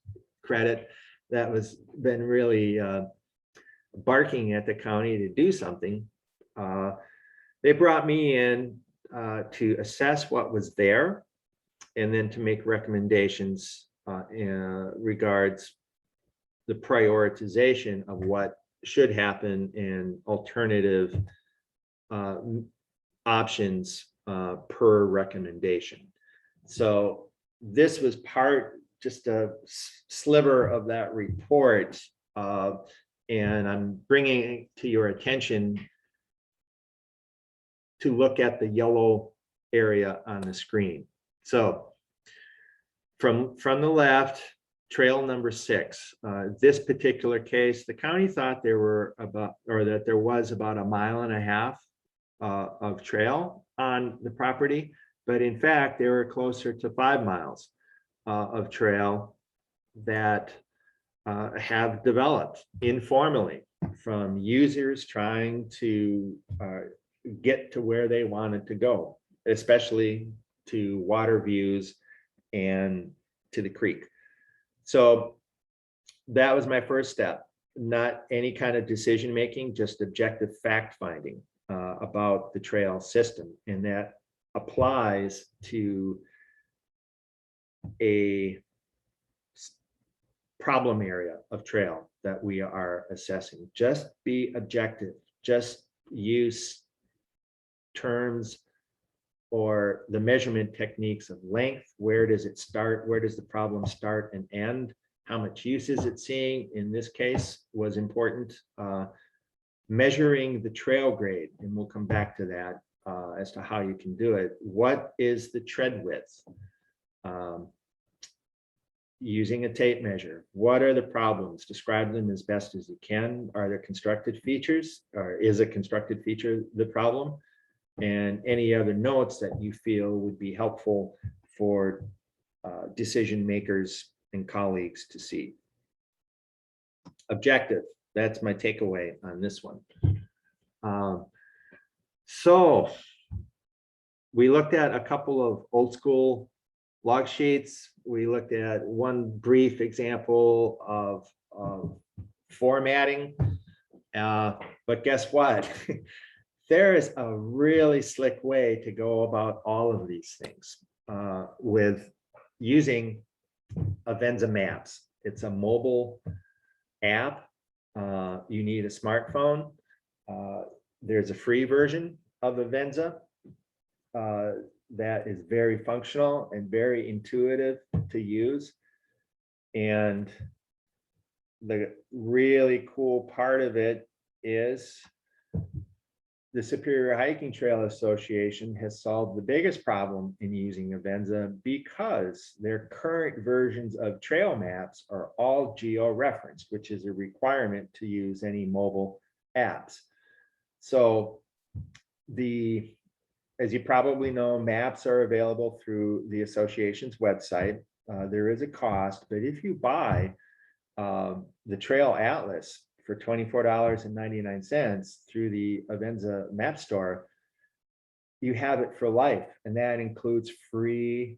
credit, that was been really barking at the county to do something. They brought me in to assess what was there and then to make recommendations in regards the prioritization of what should happen and alternative options per recommendation. So this was just a sliver of that report, and I'm bringing it to your attention to look at the yellow area on the screen. So from the left, trail number 6, this particular case, the county thought there was about 1.5 miles of trail on the property, but in fact, there were closer to 5 miles of trail that have developed informally from users trying to get to where they wanted to go, especially to water views and to the creek. So that was my first step, not any kind of decision making, just objective fact finding about the trail system. And that applies to a problem area of trail that we are assessing. Just be objective, just use terms or the measurement techniques of length. Where does it start? Where does the problem start and end? How much use is it seeing? In this case was important. Measuring the trail grade, and we'll come back to that as to how you can do it. What is the tread width? Using a tape measure. What are the problems? Describe them as best as you can. Are there constructed features, or is a constructed feature the problem? And any other notes that you feel would be helpful for decision makers and colleagues to see. Objective, that's my takeaway on this one. So we looked at a couple of old school log sheets. We looked at one brief example of formatting, but guess what? There is a really slick way to go about all of these things with using Avenza Maps. It's a mobile app. You need a smartphone. There's a free version of Avenza that is very functional and very intuitive to use. And the really cool part of it is the Superior Hiking Trail Association has solved the biggest problem in using Avenza because their current versions of trail maps are all geo-referenced, which is a requirement to use any mobile apps. So as you probably know, maps are available through the association's website. There is a cost, but if you buy the Trail Atlas for $24.99 through the Avenza Map Store, you have it for life. And that includes free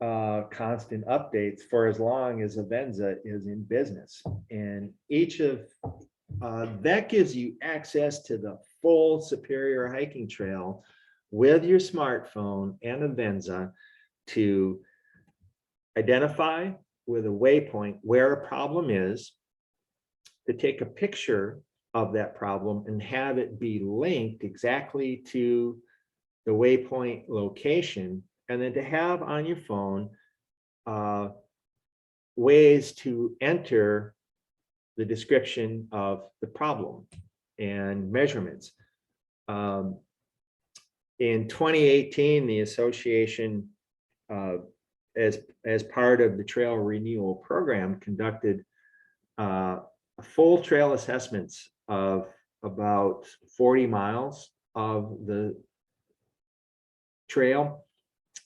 constant updates for as long as Avenza is in business. And each of that gives you access to the full Superior Hiking Trail with your smartphone and Avenza to identify with a waypoint where a problem is, to take a picture of that problem and have it be linked exactly to the waypoint location, and then to have on your phone ways to enter the description of the problem and measurements. In 2018, the association, as part of the trail renewal program, conducted full trail assessments of about 40 miles of the trail.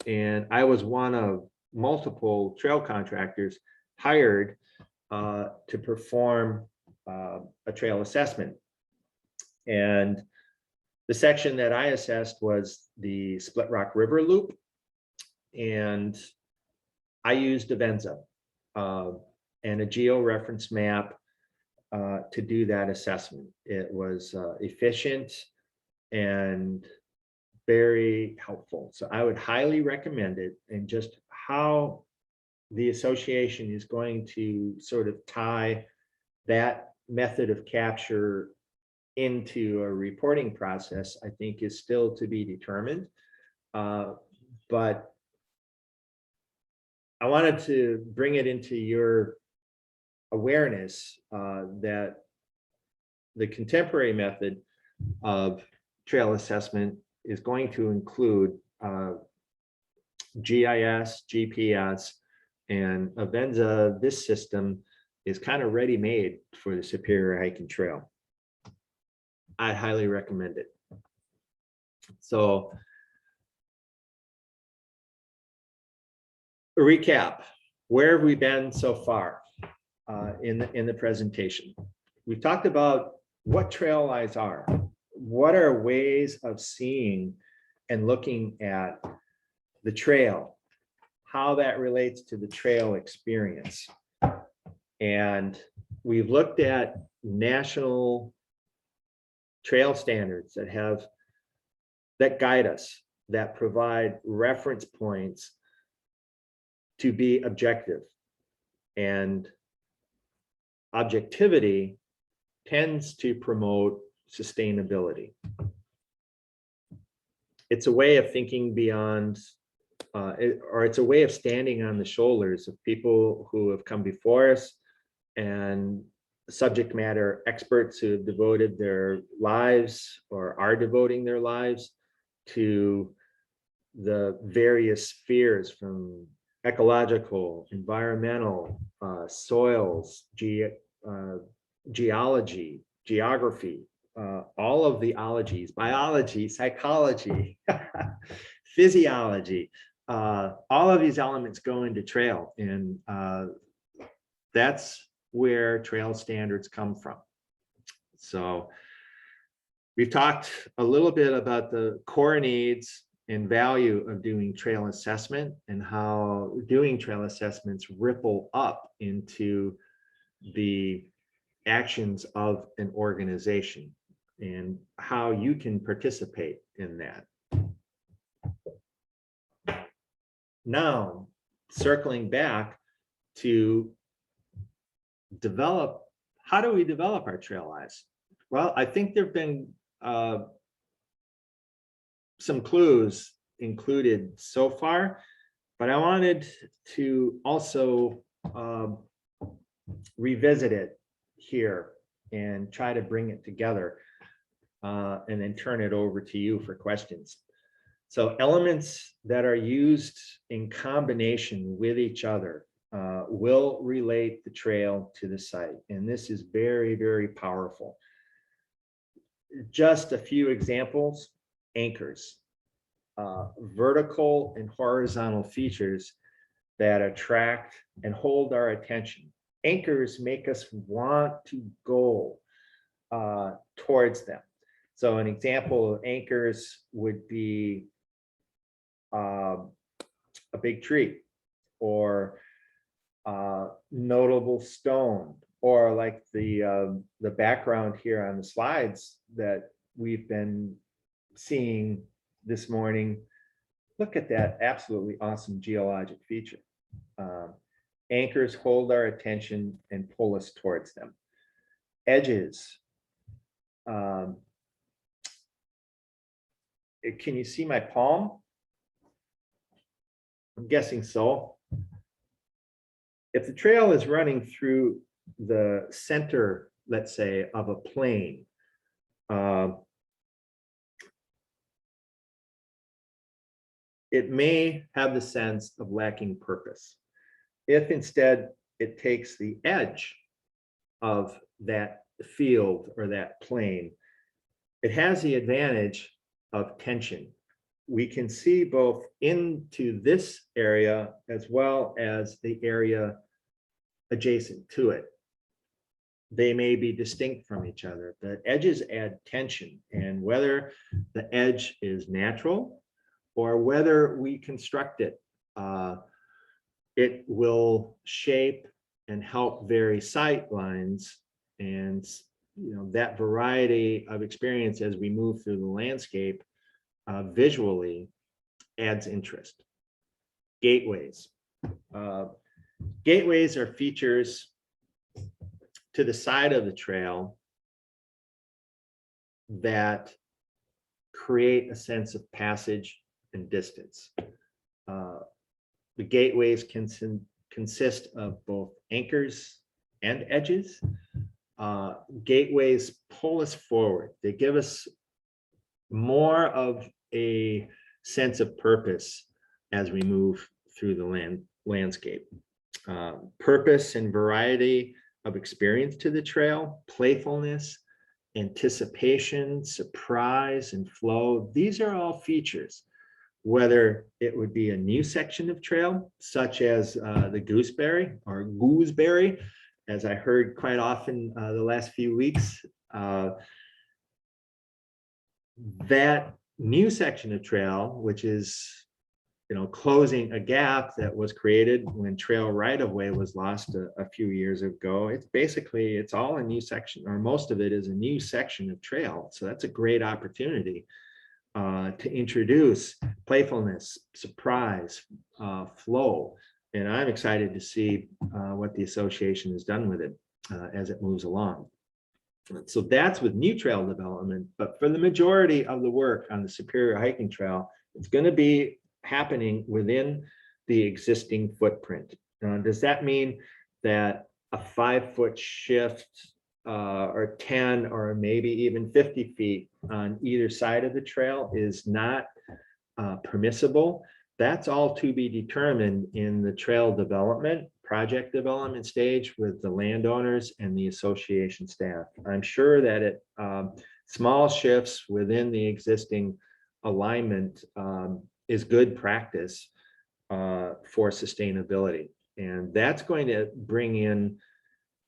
And I was one of multiple trail contractors hired to perform a trail assessment. And the section that I assessed was the Split Rock River Loop. And I used Avenza and a geo-reference map to do that assessment. It was efficient and very helpful. So I would highly recommend it. And just how the association is going to sort of tie that method of capture into a reporting process, I think is still to be determined. But I wanted to bring it into your awareness that the contemporary method of trail assessment is going to include GIS, GPS, and Avenza. This system is kind of ready-made for the Superior Hiking Trail. I highly recommend it. So, a recap, where have we been so far in the presentation? We've talked about what trail lies are. What are ways of seeing and looking at the trail, how that relates to the trail experience. And we've looked at national trail standards that guide us, that provide reference points to be objective and objectivity tends to promote sustainability. It's a way of thinking beyond, or it's a way of standing on the shoulders of people who have come before us and subject matter experts who have devoted their lives or are devoting their lives to the various spheres, from ecological, environmental, soils, geology, geography, all of the ologies, biology, psychology, physiology, all of these elements go into trail, and that's where trail standards come from. So we've talked a little bit about the core needs and value of doing trail assessment, and how doing trail assessments ripple up into the actions of an organization and how you can participate in that. Now, circling back to develop, how do we develop our trail lives? Well, I think there've been some clues included so far, but I wanted to also revisit it here and try to bring it together, and then turn it over to you for questions. So elements that are used in combination with each other will relate the trail to the site. And this is very, very powerful. Just a few examples: anchors, vertical and horizontal features that attract and hold our attention. Anchors make us want to go towards them. So an example of anchors would be a big tree, or notable stone, or like the background here on the slides that we've been seeing this morning. Look at that absolutely awesome geologic feature. Anchors hold our attention and pull us towards them. Edges. Can you see my palm? I'm guessing so. If the trail is running through the center, let's say, of a plane, it may have the sense of lacking purpose. If instead it takes the edge of that field or that plane, it has the advantage of tension. We can see both into this area as well as the area adjacent to it. They may be distinct from each other. The edges add tension, and whether the edge is natural or whether we construct it, it will shape and help vary sight lines, and that variety of experience as we move through the landscape visually adds interest. Gateways. Gateways are features to the side of the trail that create a sense of passage and distance. The gateways can consist of both anchors and edges. Gateways pull us forward. They give us more of a sense of purpose as we move through the landscape. Purpose and variety of experience to the trail, playfulness, anticipation, surprise, and flow. These are all features, whether it would be a new section of trail, such as the gooseberry or gooseberry, as I heard quite often the last few weeks. That new section of trail, which is closing a gap that was created when trail right-of-way was lost a few years ago. It's all a new section, or most of it is a new section of trail. So that's a great opportunity to introduce playfulness, surprise, flow. And I'm excited to see what the association has done with it. as it moves along. So that's with new trail development, but for the majority of the work on the Superior Hiking Trail, it's going to be happening within the existing footprint. Does that mean that a 5-foot shift or 10 or maybe even 50 feet on either side of the trail is not permissible? That's all to be determined in the trail development, project development stage with the landowners and the association staff. I'm sure that small shifts within the existing alignment is good practice for sustainability. And that's going to bring in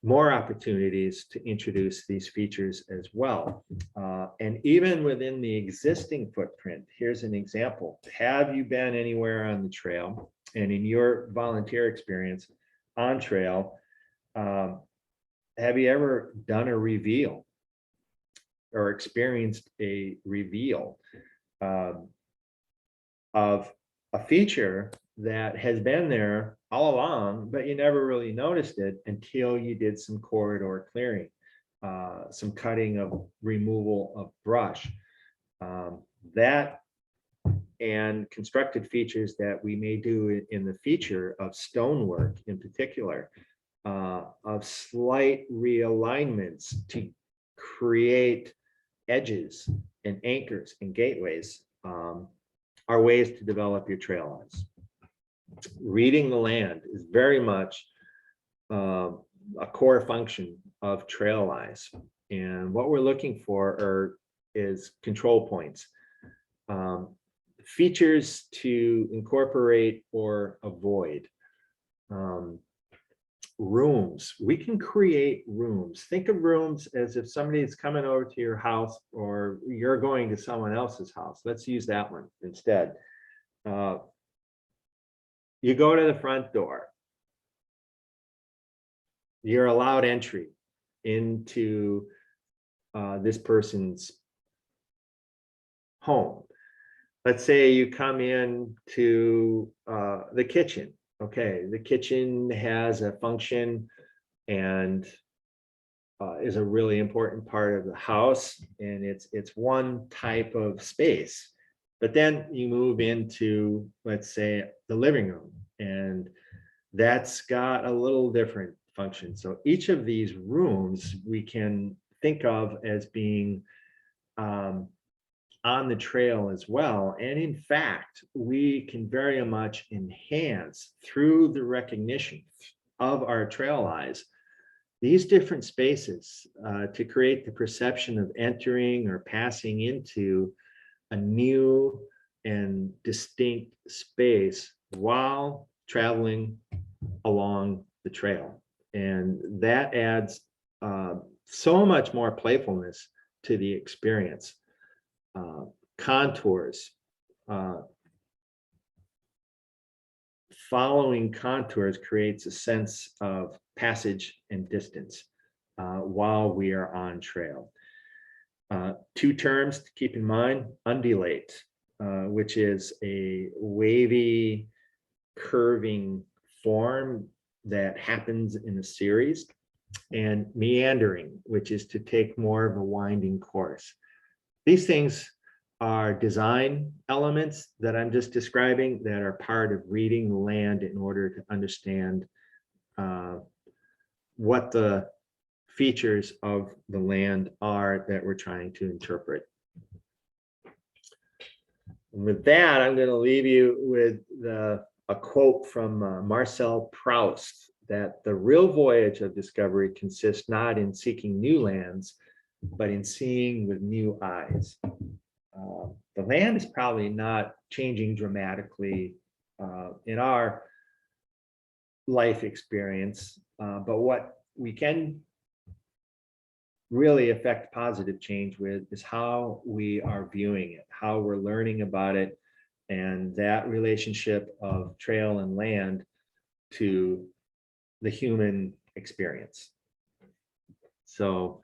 more opportunities to introduce these features as well. And even within the existing footprint, here's an example. Have you been anywhere on the trail? And in your volunteer experience on trail, have you ever done a reveal or experienced a reveal of a feature that has been there all along, but you never really noticed it until you did some corridor clearing, some cutting of removal of brush. That and constructed features that we may do in the feature of stonework in particular, of slight realignments to create edges and anchors and gateways, are ways to develop your trail lines. Reading the land is very much a core function of trail lines. And what we're looking for is control points, features to incorporate or avoid. Rooms, we can create rooms. Think of rooms as if somebody's coming over to your house or you're going to someone else's house. Let's use that one instead. You go to the front door. You're allowed entry into this person's home. Let's say you come in to the kitchen. Okay, the kitchen has a function and is a really important part of the house, and it's one type of space. But then you move into, let's say, the living room, and that's got a little different function. So each of these rooms we can think of as being on the trail as well. And in fact, we can very much enhance through the recognition of our trail eyes these different spaces to create the perception of entering or passing into a new and distinct space while traveling along the trail. And that adds so much more playfulness to the experience. Contours, following contours creates a sense of passage and distance while we are on trail. Two terms to keep in mind: undulate, which is a wavy, curving form that happens in a series, and meandering, which is to take more of a winding course. These things are design elements that I'm just describing that are part of reading the land in order to understand what the features of the land are that we're trying to interpret. And with that, I'm going to leave you with a quote from Marcel Proust, that the real voyage of discovery consists not in seeking new lands, but in seeing with new eyes. The land is probably not changing dramatically in our life experience, but what we can really affect positive change with is how we are viewing it, how we're learning about it, and that relationship of trail and land to the human experience. So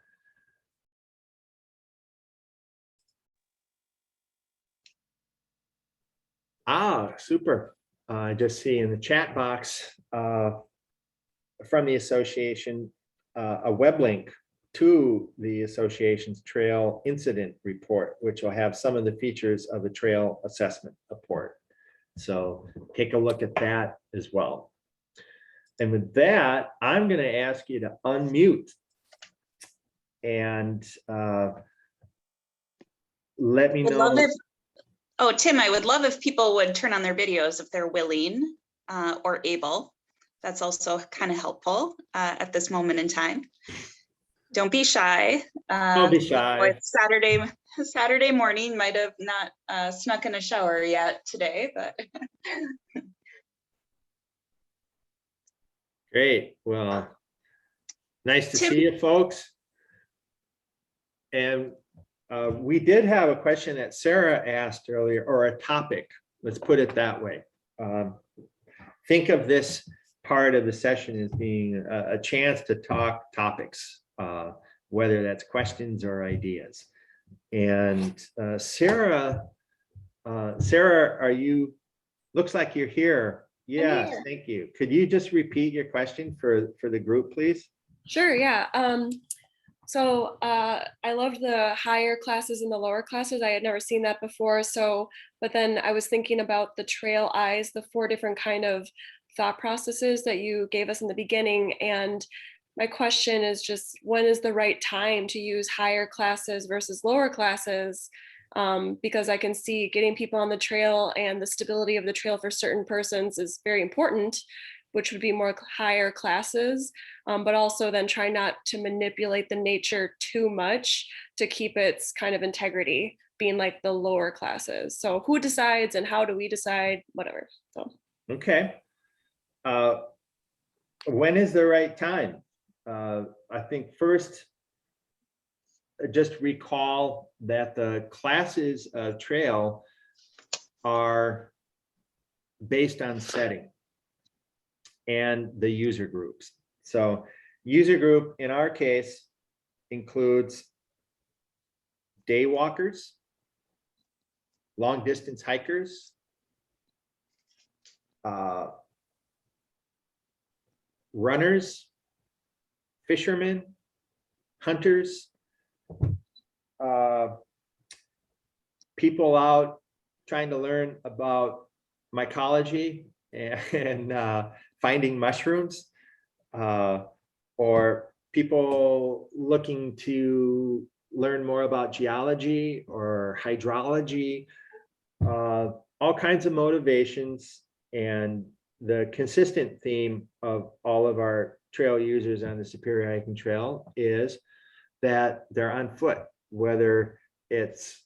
super. I just see in the chat box from the association, a web link to the association's trail incident report, which will have some of the features of a trail assessment report. So take a look at that as well. And with that, I'm going to ask you to unmute and let me Would know. love if, oh, Tim, I would love if people would turn on their videos if they're willing or able. That's also kind of helpful at this moment in time. Don't be shy. Don't be shy. It's Saturday morning. Might have not snuck in a shower yet today, but Great. Well, nice to Tim- see you, folks. And we did have a question that Sarah asked earlier, or a topic. Let's put it that way. Think of this part of the session as being a chance to talk topics, whether that's questions or ideas. And Sarah, are you, looks like you're here. Yes, here. thank you. Could you just repeat your question for the group, please? Sure, yeah. So I loved the higher classes and the lower classes. I had never seen that before. So, but then I was thinking about the trail eyes, the 4 different kind of thought processes that you gave us in the beginning. And my question is just, when is the right time to use higher classes versus lower classes? Because I can see getting people on the trail and the stability of the trail for certain persons is very important, which would be more higher classes, but also then try not to manipulate the nature too much to keep its kind of integrity, being like the lower classes. So who decides and how do we decide, whatever. So. Okay. When is the right time? I think first, just recall that the classes of trail are based on setting and the user groups. So user group in our case includes day walkers, long distance hikers, runners, fishermen, hunters, people out trying to learn about mycology and finding mushrooms, or people looking to learn more about geology or hydrology, all kinds of motivations. And the consistent theme of all of our trail users on the Superior Hiking Trail is that they're on foot, whether it's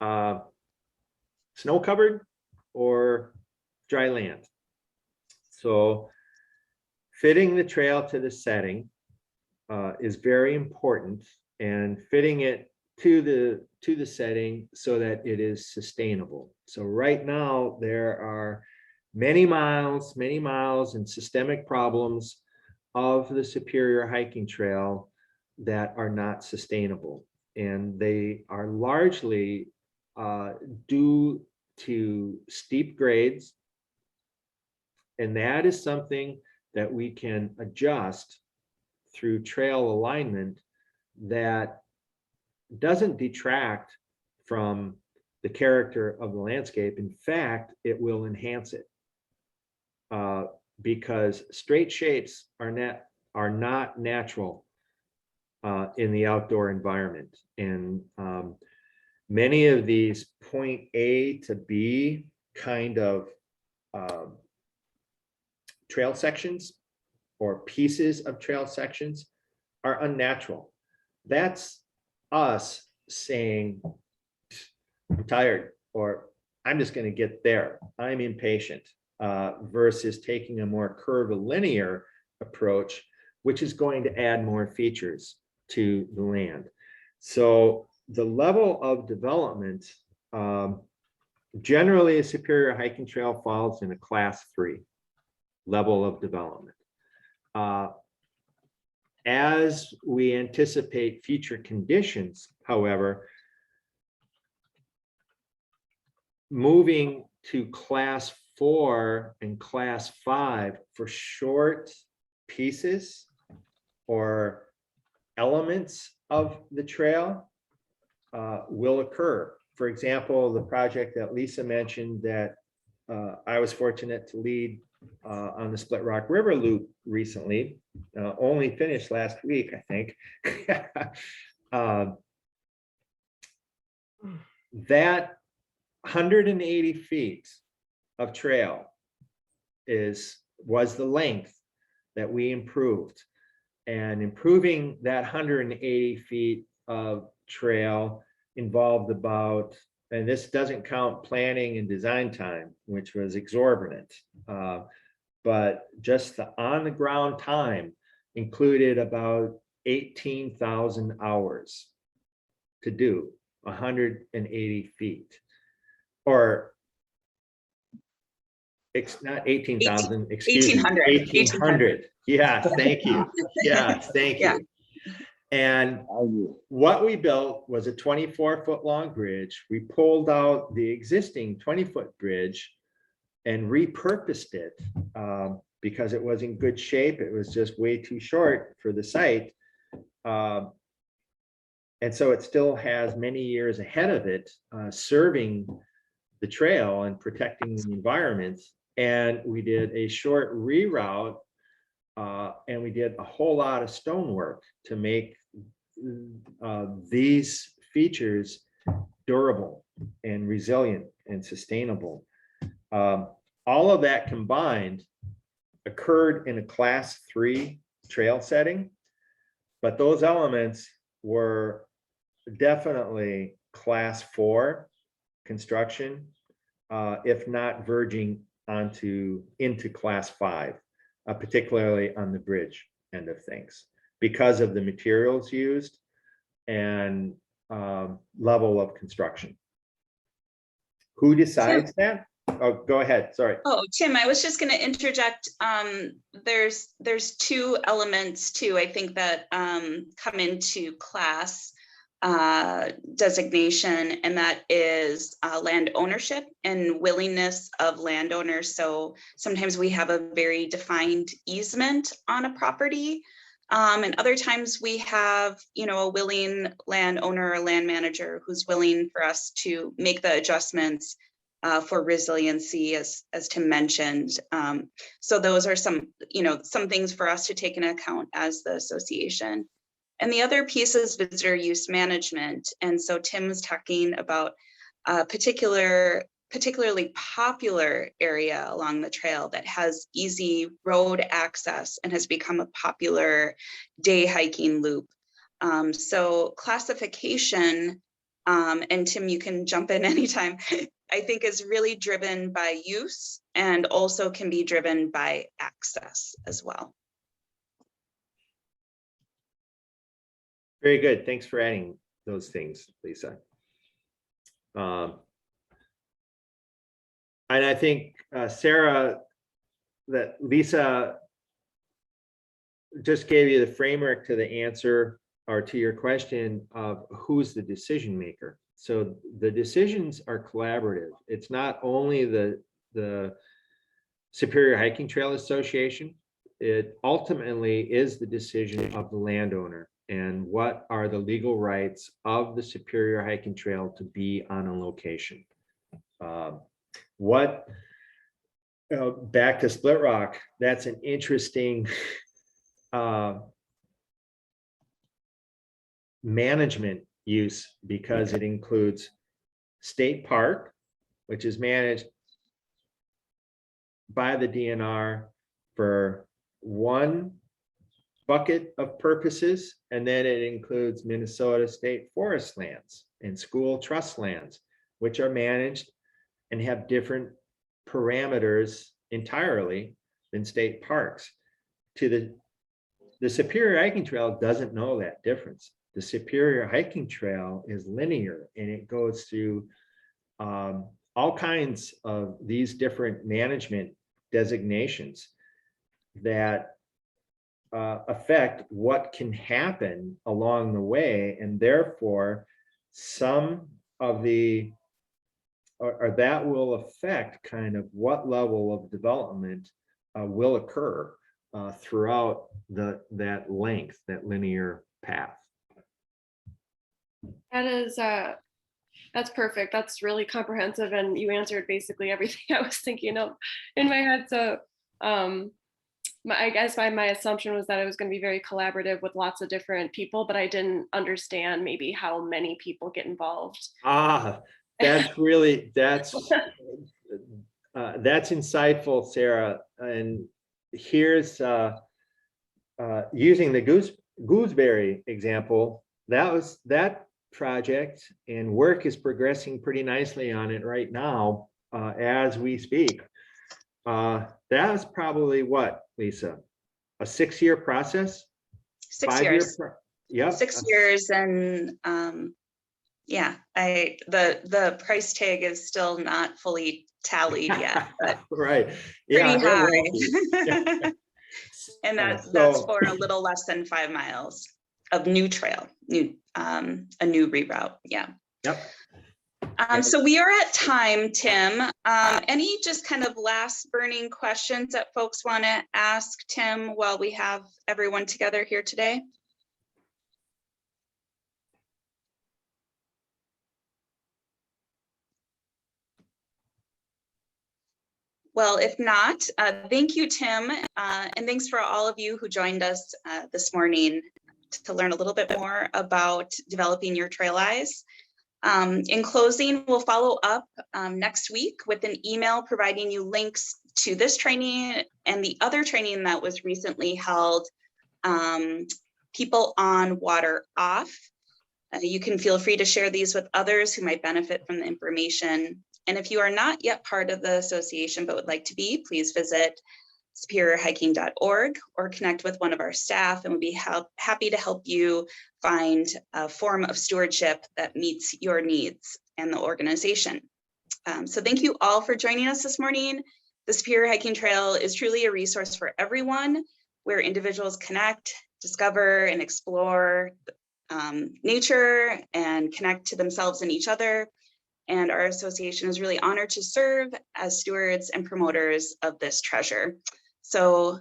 snow covered or dry land. So fitting the trail to the setting is very important, and fitting it to the setting so that it is sustainable. So right now there are many miles and systemic problems of the Superior Hiking Trail that are not sustainable, and they are largely due to steep grades, and that is something that we can adjust through trail alignment that doesn't detract from the character of the landscape. In fact, it will enhance it, because straight shapes are not natural in the outdoor environment. And many of these point A to B kind of trail sections or pieces of trail sections are unnatural. That's us saying, I'm tired, or I'm just going to get there, I'm impatient, versus taking a more curvilinear approach, which is going to add more features to the land. So the level of development, generally a Superior Hiking Trail falls in a class 3 level of development. As we anticipate future conditions, however, moving to class 4 and class 5 for short pieces or elements of the trail will occur. For example, the project that Lisa mentioned that I was fortunate to lead on the Split Rock River Loop recently, only finished last week, I think. That 180 feet of trail was the length that we improved. And improving that 180 feet of trail involved about, and this doesn't count planning and design time, which was exorbitant, but just the on the ground time included about 18,000 hours to do 180 feet. Or it's not 18,000, excuse me, 1,800. Yes, thank you. Yes, thank you. And what we built was a 24-foot long bridge. We pulled out the existing 20-foot bridge and repurposed it because it was in good shape. It was just way too short for the site. And so it still has many years ahead of it, serving the trail and protecting the environment. And we did a short reroute, and we did a whole lot of stonework to make these features durable and resilient and sustainable. All of that combined occurred in a Class 3 trail setting, but those elements were definitely Class 4 construction, if not verging into Class 5, particularly on the bridge end of things, because of the materials used and level of construction. Who decides that? Oh, go ahead. Sorry. Oh, Tim, I was just going to interject. There's two elements too, I think, that come into class designation, and that is land ownership and willingness of landowners. So sometimes we have a very defined easement on a property, and other times we have, a willing landowner or land manager who's willing for us to make the adjustments for resiliency, as Tim mentioned. So those are some things for us to take into account as the association. And the other piece is visitor use management. And so Tim was talking about a particularly popular area along the trail that has easy road access and has become a popular day hiking loop. So classification, and Tim, you can jump in anytime, I think is really driven by use and also can be driven by access as well. Very good. Thanks for adding those things, Lisa. And I think, Sarah, that Lisa just gave you the framework to the answer or to your question of who's the decision maker. So the decisions are collaborative. It's not only the Superior Hiking Trail Association. It ultimately is the decision of the landowner and what are the legal rights of the Superior Hiking Trail to be on a location. Back to Split Rock, that's an interesting management use because it includes state park, which is managed by the DNR for one bucket of purposes, and then it includes Minnesota state forest lands and school trust lands, which are managed and have different parameters entirely than state parks. The Superior Hiking Trail doesn't know that difference. The Superior Hiking Trail is linear, and it goes through all kinds of these different management designations that affect what can happen along the way, and therefore some of the or that will affect kind of what level of development will occur throughout that length, that linear path. That is, that's perfect. That's really comprehensive, and you answered basically everything I was thinking of in my head. So, I guess my assumption was that it was going to be very collaborative with lots of different people, but I didn't understand maybe how many people get involved. That's insightful, Sarah. And here's using the gooseberry example. That project and work is progressing pretty nicely on it right now as we speak. That was probably what, Lisa? A 6-year process? 6 years. Yeah. 6 years, and yeah, the price tag is still not fully tallied yet, but right. Yeah, pretty high. And that's for a little less than 5 miles of new trail, a new reroute. Yeah. Yep. So we are at time, Tim. Any just kind of last burning questions that folks want to ask Tim while we have everyone together here today? Well, if not, thank you, Tim. And thanks for all of you who joined us this morning to learn a little bit more about developing your trail eyes. In closing, we'll follow up next week with an email providing you links to this training and the other training that was recently held, People on, Water Off. You can feel free to share these with others who might benefit from the information. And if you are not yet part of the association but would like to be, please visit superiorhiking.org or connect with one of our staff, and we'll be happy to help you find a form of stewardship that meets your needs and the organization. So thank you all for joining us this morning. The Superior Hiking Trail is truly a resource for everyone, where individuals connect, discover, and explore nature and connect to themselves and each other. And our association is really honored to serve as stewards and promoters of this treasure. So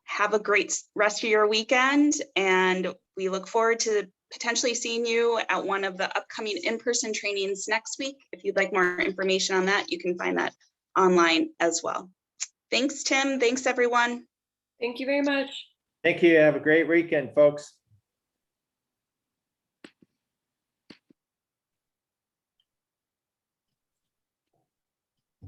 have a great rest of your weekend, and we look forward to potentially seeing you at one of the upcoming in-person trainings next week. If you'd like more information on that, you can find that online as well. Thanks, Tim. Thanks, everyone. Thank you very much. Thank you. Have a great weekend, folks.